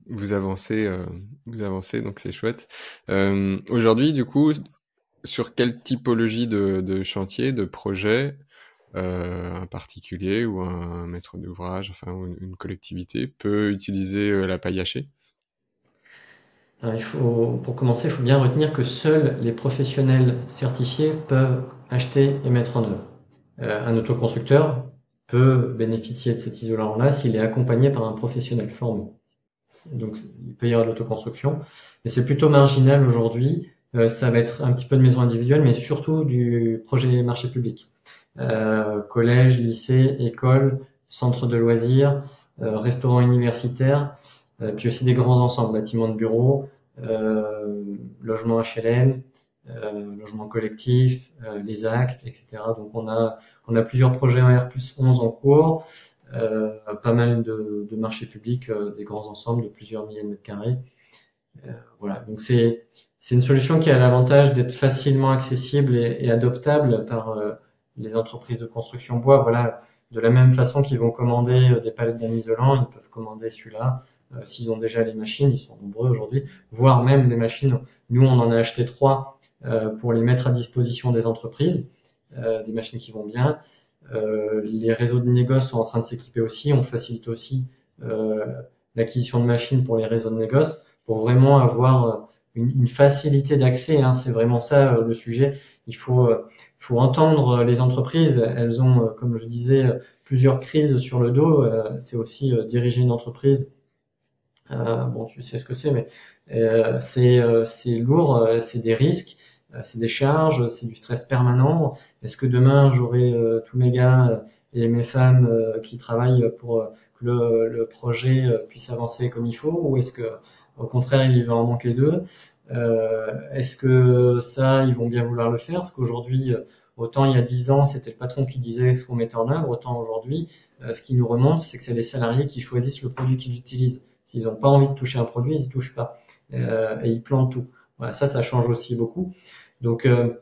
vous avancez, donc c'est chouette. Aujourd'hui, du coup, sur quelle typologie de chantier, de projet, un particulier ou un maître d'ouvrage, enfin une collectivité, peut utiliser la paille hachée? Alors, pour commencer, il faut bien retenir que seuls les professionnels certifiés peuvent acheter et mettre en œuvre. Un autoconstructeur peut bénéficier de cet isolant-là s'il est accompagné par un professionnel formé. Donc, il peut y avoir de l'autoconstruction, mais c'est plutôt marginal aujourd'hui. Ça va être un petit peu de maison individuelle, mais surtout du projet marché public. Collège, lycée, école, centre de loisirs, restaurant universitaire, puis aussi des grands ensembles, bâtiments de bureaux, logements HLM, logements collectifs, les ZAC, etc. Donc on a plusieurs projets en R+11 en cours, pas mal de marchés publics, des grands ensembles de plusieurs milliers de mètres carrés. Voilà, donc c'est une solution qui a l'avantage d'être facilement accessible et adoptable par les entreprises de construction bois. Voilà, de la même façon qu'ils vont commander des palettes d'un isolant, ils peuvent commander celui-là. S'ils ont déjà les machines, ils sont nombreux aujourd'hui, voire même les machines. Nous, on en a acheté 3 pour les mettre à disposition des entreprises, des machines qui vont bien. Les réseaux de négoce sont en train de s'équiper aussi. On facilite aussi l'acquisition de machines pour les réseaux de négoce, pour vraiment avoir une facilité d'accès. C'est vraiment ça le sujet. Il faut entendre les entreprises. Elles ont, comme je disais, plusieurs crises sur le dos. C'est aussi diriger une entreprise. Bon, tu sais ce que c'est, mais c'est lourd, c'est des risques, c'est des charges, c'est du stress permanent. Est-ce que demain j'aurai tous mes gars et mes femmes qui travaillent pour que le projet puisse avancer comme il faut, ou est-ce que au contraire il va en manquer d'eux? Est-ce que ça ils vont bien vouloir le faire? Parce qu'aujourd'hui, autant il y a 10 ans c'était le patron qui disait ce qu'on mettait en œuvre, autant aujourd'hui ce qui nous remonte c'est que c'est les salariés qui choisissent le produit qu'ils utilisent. S'ils n'ont pas envie de toucher un produit, ils y touchent pas. Et ils plantent tout. Voilà, ça change aussi beaucoup. Donc, il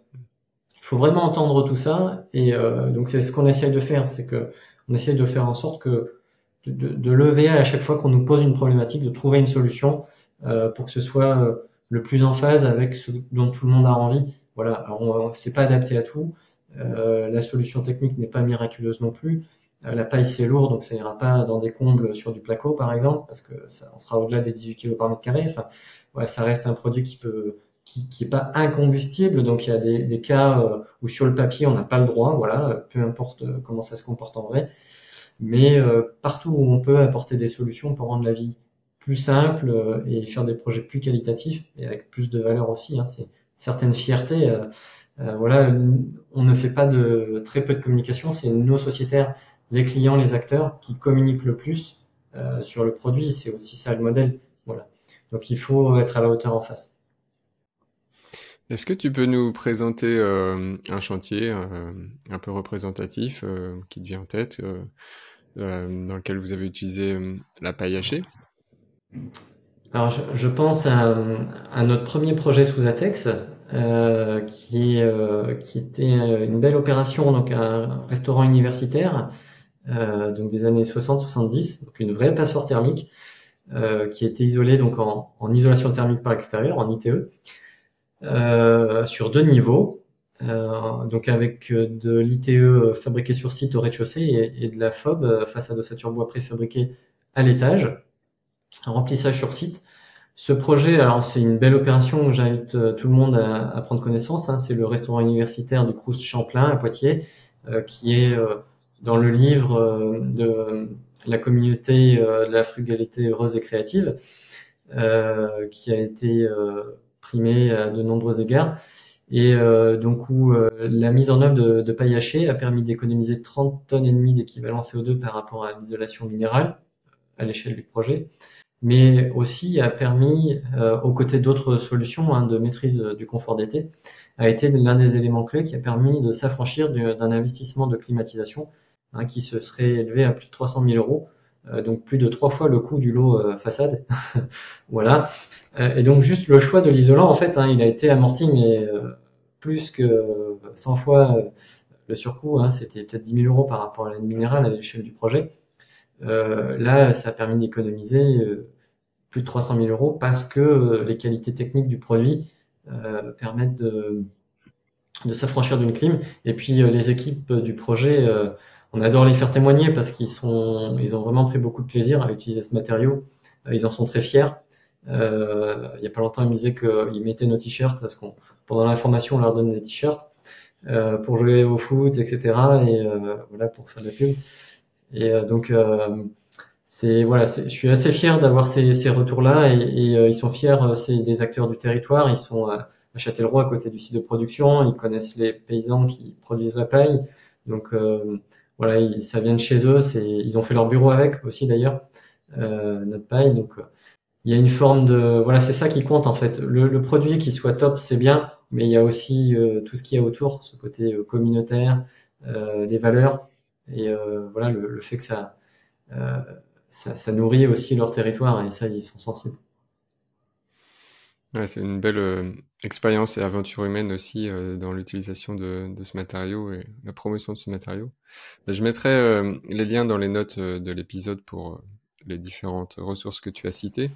faut vraiment entendre tout ça. Et donc, c'est ce qu'on essaye de faire. C'est que on essaye de faire en sorte que de lever à chaque fois qu'on nous pose une problématique, de trouver une solution pour que ce soit le plus en phase avec ce dont tout le monde a envie. Voilà, alors c'est pas adapté à tout. La solution technique n'est pas miraculeuse non plus. La paille c'est lourd, donc ça ira pas dans des combles sur du placo par exemple, parce que ça on sera au-delà des 18 kg par mètre carré. Enfin, ouais, ça reste un produit qui est pas incombustible, donc il y a des cas où sur le papier on n'a pas le droit, voilà, peu importe comment ça se comporte en vrai. Mais partout où on peut apporter des solutions pour rendre la vie plus simple et faire des projets plus qualitatifs et avec plus de valeur aussi, hein, c'est une certaine fierté. Voilà, on ne fait pas de très peu de communication, c'est nos sociétaires, les clients, les acteurs qui communiquent le plus sur le produit. C'est aussi ça le modèle. Voilà. Donc il faut être à la hauteur en face. Est-ce que tu peux nous présenter un chantier un peu représentatif qui te vient en tête, dans lequel vous avez utilisé la paille hachée? Alors je pense à notre premier projet sous Atex, qui était une belle opération, donc un restaurant universitaire, donc des années 60-70, donc une vraie passoire thermique, qui était isolée donc en isolation thermique par l'extérieur, en ITE, sur 2 niveaux, donc avec de l'ITE fabriqué sur site au rez-de-chaussée et de la FOB, façade ossature bois préfabriquée, à l'étage, remplissage sur site. Ce projet, alors c'est une belle opération, j'invite tout le monde à prendre connaissance, hein. C'est le restaurant universitaire du Crous Champlain à Poitiers, qui est dans le livre de la communauté de la frugalité heureuse et créative, qui a été primé à de nombreux égards. Et donc où la mise en œuvre de paille hachée a permis d'économiser 30 tonnes et demie d'équivalent CO2 par rapport à l'isolation minérale à l'échelle du projet, mais aussi a permis, aux côtés d'autres solutions de maîtrise du confort d'été, a été l'un des éléments clés qui a permis de s'affranchir d'un investissement de climatisation qui se serait élevé à plus de 300 000 euros, donc plus de 3 fois le coût du lot façade. Voilà. Et donc juste le choix de l'isolant, en fait, il a été amorti, mais plus que 100 fois le surcoût. C'était peut-être 10 000 euros par rapport à l'aide minérale à l'échelle du projet. Là, ça a permis d'économiser plus de 300 000 euros parce que les qualités techniques du produit permettent de s'affranchir d'une clim. Et puis les équipes du projet, on adore les faire témoigner parce ils ont vraiment pris beaucoup de plaisir à utiliser ce matériau. Ils en sont très fiers. Il y a pas longtemps, ils me disaient qu'ils mettaient nos t-shirts parce qu'on pendant la formation, on leur donne des t-shirts pour jouer au foot, etc. Et voilà, pour faire de la pub. Et donc voilà, je suis assez fier d'avoir ces retours-là et ils sont fiers, c'est des acteurs du territoire, ils sont à Châtellerault à côté du site de production, ils connaissent les paysans qui produisent la paille, donc voilà, ça vient de chez eux, ils ont fait leur bureau avec aussi d'ailleurs, notre paille, donc il y a une forme de, voilà, c'est ça qui compte en fait, le produit qui soit top, c'est bien, mais il y a aussi tout ce qu'il y a autour, ce côté communautaire, les valeurs, et voilà, le fait que euh, ça nourrit aussi leur territoire et ça, ils sont sensibles. Ouais, c'est une belle expérience et aventure humaine aussi dans l'utilisation de ce matériau et la promotion de ce matériau. Je mettrai les liens dans les notes de l'épisode pour les différentes ressources que tu as citées.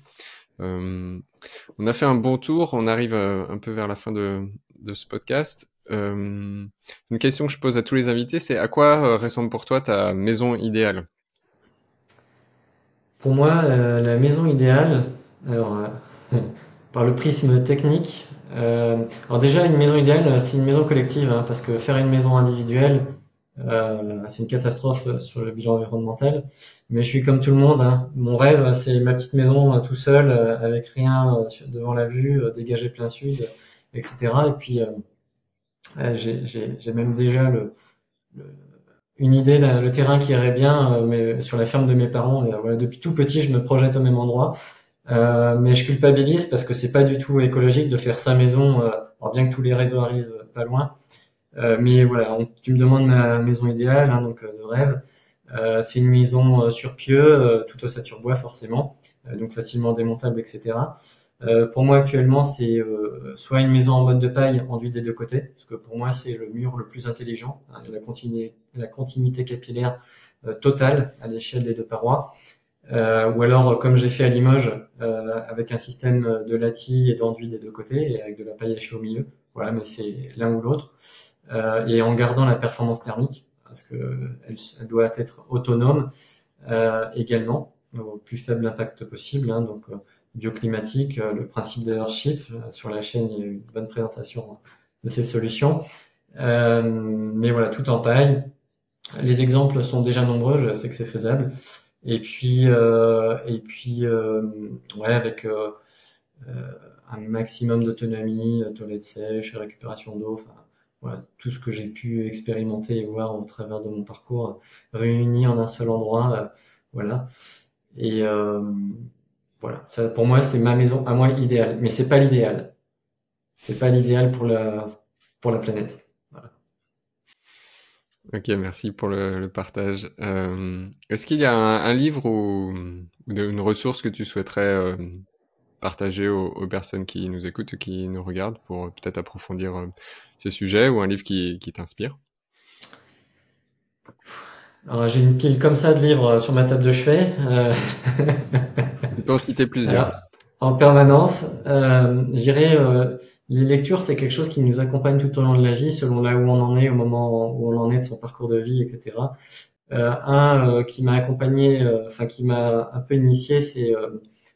On a fait un bon tour, on arrive un peu vers la fin de ce podcast. Une question que je pose à tous les invités, c'est à quoi ressemble pour toi ta maison idéale? Pour moi, la maison idéale, alors, par le prisme technique, alors déjà, une maison idéale, c'est une maison collective, parce que faire une maison individuelle, c'est une catastrophe sur le bilan environnemental. Mais je suis comme tout le monde, hein. Mon rêve, c'est ma petite maison tout seul, avec rien devant la vue, dégagé plein sud, etc. Et puis, j'ai même déjà le- une idée, le terrain qui irait bien, mais sur la ferme de mes parents. Et, voilà, depuis tout petit, je me projette au même endroit. Mais je culpabilise parce que c'est pas du tout écologique de faire sa maison, alors bien que tous les réseaux arrivent pas loin. Mais voilà, tu me demandes ma maison idéale, donc de rêve. C'est une maison sur pieux, tout ossature bois forcément, donc facilement démontable, etc. Pour moi actuellement, c'est soit une maison en botte de paille enduite des deux côtés, parce que pour moi c'est le mur le plus intelligent. La continuité capillaire totale à l'échelle des deux parois. Ou alors, comme j'ai fait à Limoges, avec un système de latis et d'enduit des deux côtés et avec de la paille hachée au milieu. Voilà, mais c'est l'un ou l'autre. Et en gardant la performance thermique, parce que elle doit être autonome également, au plus faible impact possible. Hein, donc bioclimatique, le principe de Earthship. Sur la chaîne, il y a eu une bonne présentation de ces solutions. Mais voilà, tout en paille. Les exemples sont déjà nombreux, je sais que c'est faisable. Ouais, avec un maximum d'autonomie, toilettes sèches, récupération d'eau, enfin voilà, tout ce que j'ai pu expérimenter et voir au travers de mon parcours réuni en un seul endroit, voilà. Et voilà, ça pour moi c'est ma maison à moi idéale, mais c'est pas l'idéal. C'est pas l'idéal pour la planète. Voilà. Ok, merci pour le partage. Est-ce qu'il y a un livre ou une ressource que tu souhaiterais partager aux personnes qui nous écoutent ou qui nous regardent pour peut-être approfondir ces sujets, ou un livre qui t'inspire? Alors j'ai une pile comme ça de livres sur ma table de chevet. Tu peux en citer plusieurs. En permanence. Je dirais, les lectures, c'est quelque chose qui nous accompagne tout au long de la vie, selon là où on en est, au moment où on en est de son parcours de vie, etc. Qui m'a accompagné, enfin qui m'a un peu initié, c'est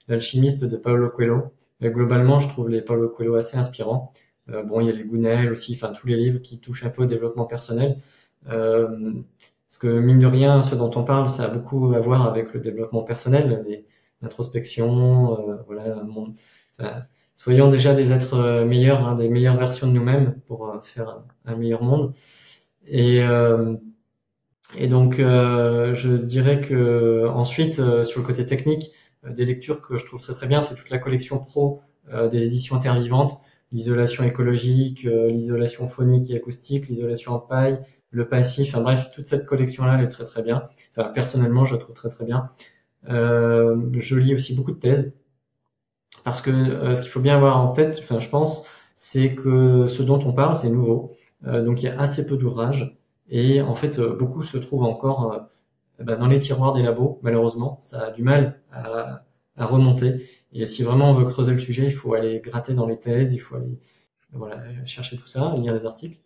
L'Alchimiste de Paulo Coelho. Globalement, je trouve les Paulo Coelho assez inspirants. Bon, il y a les Gounel aussi, enfin tous les livres qui touchent un peu au développement personnel. Parce que mine de rien, ce dont on parle, ça a beaucoup à voir avec le développement personnel, l'introspection, voilà. Enfin, soyons déjà des êtres meilleurs, hein, des meilleures versions de nous-mêmes pour faire un meilleur monde. Et, euh, et donc, je dirais que ensuite, sur le côté technique, des lectures que je trouve très très bien, c'est toute la collection pro des éditions Intervivantes, l'isolation écologique, l'isolation phonique et acoustique, l'isolation en paille, le passif, enfin bref, toute cette collection-là, elle est très très bien. Enfin, personnellement, je la trouve très très bien. Je lis aussi beaucoup de thèses, parce que ce qu'il faut bien avoir en tête, enfin je pense, c'est que ce dont on parle, c'est nouveau. Donc il y a assez peu d'ouvrages, et en fait, beaucoup se trouvent encore dans les tiroirs des labos, malheureusement. Ça a du mal à remonter. Et si vraiment on veut creuser le sujet, il faut aller gratter dans les thèses, il faut aller voilà, chercher tout ça, lire les articles.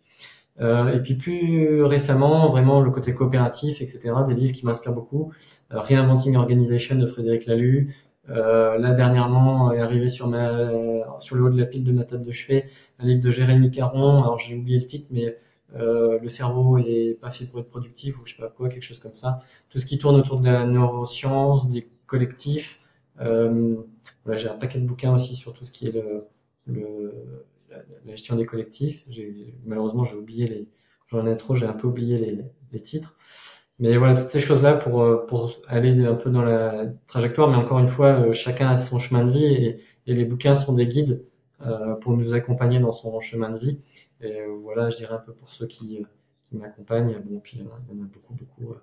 Et puis plus récemment, vraiment le côté coopératif, etc., des livres qui m'inspirent beaucoup. Reinventing Organization de Frédéric Laloux. Là dernièrement est arrivé sur le haut de la pile de ma table de chevet un livre de Jérémy Caron. Alors j'ai oublié le titre, mais le cerveau est pas fait pour être productif, ou je sais pas quoi, quelque chose comme ça. Tout ce qui tourne autour de la neuroscience, des collectifs. Voilà, j'ai un paquet de bouquins aussi sur tout ce qui est le la gestion des collectifs. Malheureusement, j'ai oublié j'en ai trop, j'ai un peu oublié les titres. Mais voilà, toutes ces choses-là pour aller un peu dans la trajectoire. Mais encore une fois, chacun a son chemin de vie, et les bouquins sont des guides pour nous accompagner dans son chemin de vie. Et voilà, je dirais un peu pour ceux qui m'accompagnent. Bon, puis il y en a beaucoup, beaucoup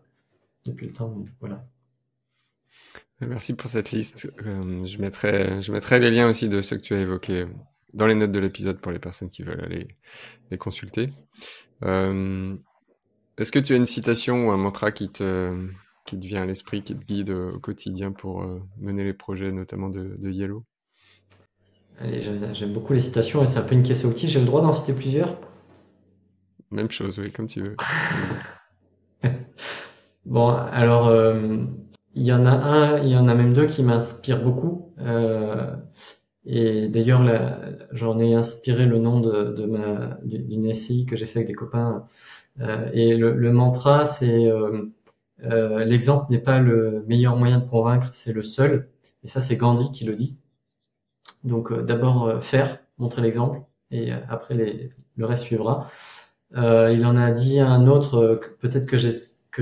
depuis le temps. Mais voilà. Merci pour cette liste. Je mettrai les liens aussi de ceux que tu as évoqués dans les notes de l'épisode pour les personnes qui veulent aller les consulter. Est-ce que tu as une citation ou un mantra qui te vient à l'esprit, qui te guide au quotidien pour mener les projets, notamment de Yellow? Allez, j'aime beaucoup les citations, et c'est un peu une caisse à outils. J'ai le droit d'en citer plusieurs? Même chose, oui, comme tu veux. Bon, alors, il y en a même deux qui m'inspirent beaucoup. Et d'ailleurs, j'en ai inspiré le nom d'une SCI que j'ai fait avec des copains. Et le mantra, c'est l'exemple n'est pas le meilleur moyen de convaincre, c'est le seul. Et ça, c'est Gandhi qui le dit. Donc, d'abord faire, montrer l'exemple, et après le reste suivra. Il en a dit un autre, peut-être que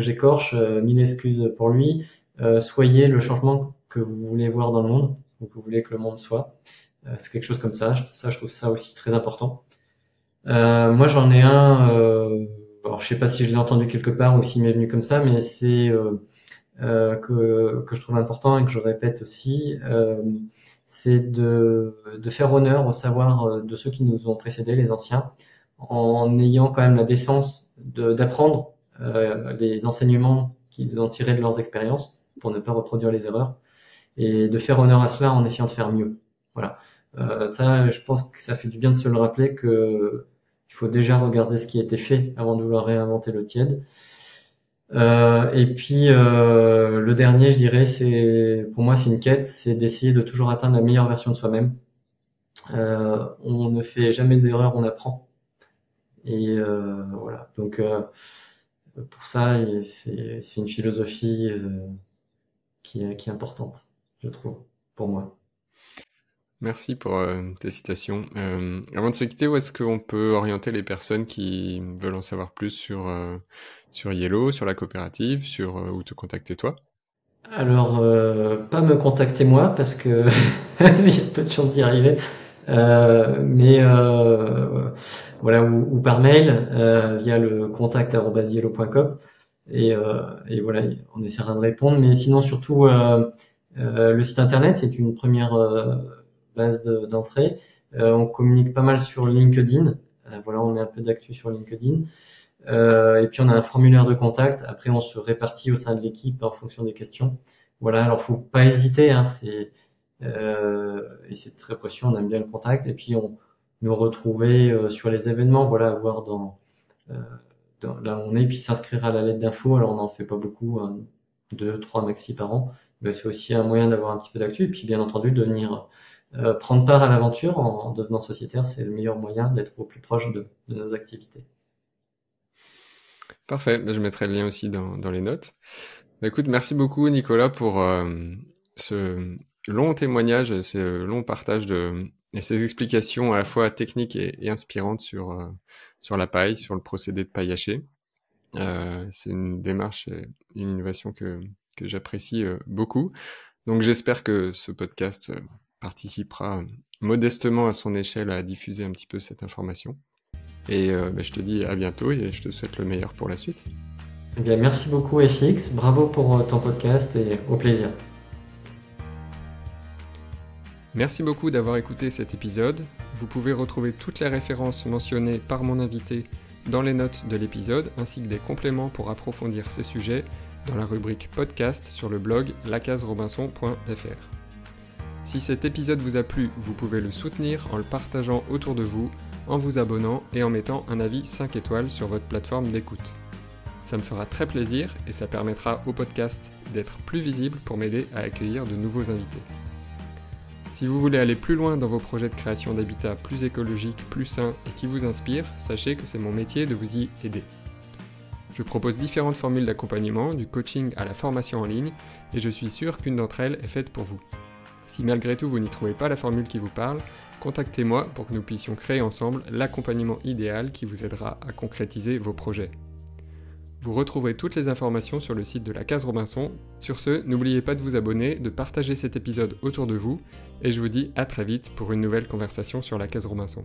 j'écorche, mille excuses pour lui. Soyez le changement que vous voulez voir dans le monde, ou que vous voulez que le monde soit. C'est quelque chose comme ça. Je trouve ça aussi très important. Moi, j'en ai un. Alors, je sais pas si je l'ai entendu quelque part ou s'il m'est venu comme ça, mais c'est que je trouve important et que je répète aussi. C'est de faire honneur au savoir de ceux qui nous ont précédés, les anciens, en ayant quand même la décence d'apprendre les enseignements qu'ils ont tiré de leurs expériences pour ne pas reproduire les erreurs et de faire honneur à cela en essayant de faire mieux. Voilà. Ça, je pense que ça fait du bien de se le rappeler que il faut déjà regarder ce qui a été fait avant de vouloir réinventer l'eau tiède. Et puis le dernier, je dirais, pour moi c'est une quête, c'est d'essayer de toujours atteindre la meilleure version de soi-même. On ne fait jamais d'erreur, on apprend. Et voilà. Donc pour ça, c'est une philosophie qui est importante, je trouve, pour moi. Merci pour tes citations. Avant de se quitter, où est-ce qu'on peut orienter les personnes qui veulent en savoir plus sur Yellow, sur la coopérative, sur où te contacter toi? Alors, pas me contacter moi parce que il y a peu de chances d'y arriver. Mais voilà, ou par mail via le contact@yellow.com et voilà, on essaiera de répondre. Mais sinon, surtout, le site internet est une première base d'entrée. On communique pas mal sur LinkedIn. Voilà, on met un peu d'actu sur LinkedIn. Et puis on a un formulaire de contact. Après, on se répartit au sein de l'équipe en fonction des questions. Voilà, alors faut pas hésiter, hein, et c'est très précieux, on aime bien le contact. Et puis on nous retrouver sur les événements, voilà, voir euh, là où on est, puis s'inscrire à la lettre d'info. Alors on n'en fait pas beaucoup, hein, 2, 3 maxi par an. Mais c'est aussi un moyen d'avoir un petit peu d'actu. Et puis bien entendu, de venir prendre part à l'aventure en devenant sociétaire, c'est le meilleur moyen d'être au plus proche de nos activités. Parfait, je mettrai le lien aussi dans les notes. Écoute, merci beaucoup Nicolas pour ce long témoignage, ce long partage et ces explications à la fois techniques et inspirantes sur la paille, sur le procédé de paille hachée. C'est une démarche, une innovation que j'apprécie beaucoup. Donc j'espère que ce podcast participera modestement à son échelle à diffuser un petit peu cette information. Et je te dis à bientôt et je te souhaite le meilleur pour la suite. Eh bien, merci beaucoup FX, bravo pour ton podcast et au plaisir. Merci beaucoup d'avoir écouté cet épisode. Vous pouvez retrouver toutes les références mentionnées par mon invité dans les notes de l'épisode, ainsi que des compléments pour approfondir ces sujets dans la rubrique podcast sur le blog lacaserobinson.fr. Si cet épisode vous a plu, vous pouvez le soutenir en le partageant autour de vous, en vous abonnant et en mettant un avis 5 étoiles sur votre plateforme d'écoute. Ça me fera très plaisir et ça permettra au podcast d'être plus visible pour m'aider à accueillir de nouveaux invités. Si vous voulez aller plus loin dans vos projets de création d'habitats plus écologiques, plus sains et qui vous inspirent, sachez que c'est mon métier de vous y aider. Je propose différentes formules d'accompagnement, du coaching à la formation en ligne, et je suis sûr qu'une d'entre elles est faite pour vous. Si malgré tout vous n'y trouvez pas la formule qui vous parle, contactez-moi pour que nous puissions créer ensemble l'accompagnement idéal qui vous aidera à concrétiser vos projets. Vous retrouverez toutes les informations sur le site de la Case Robinson. Sur ce, n'oubliez pas de vous abonner, de partager cet épisode autour de vous, et je vous dis à très vite pour une nouvelle conversation sur la Case Robinson.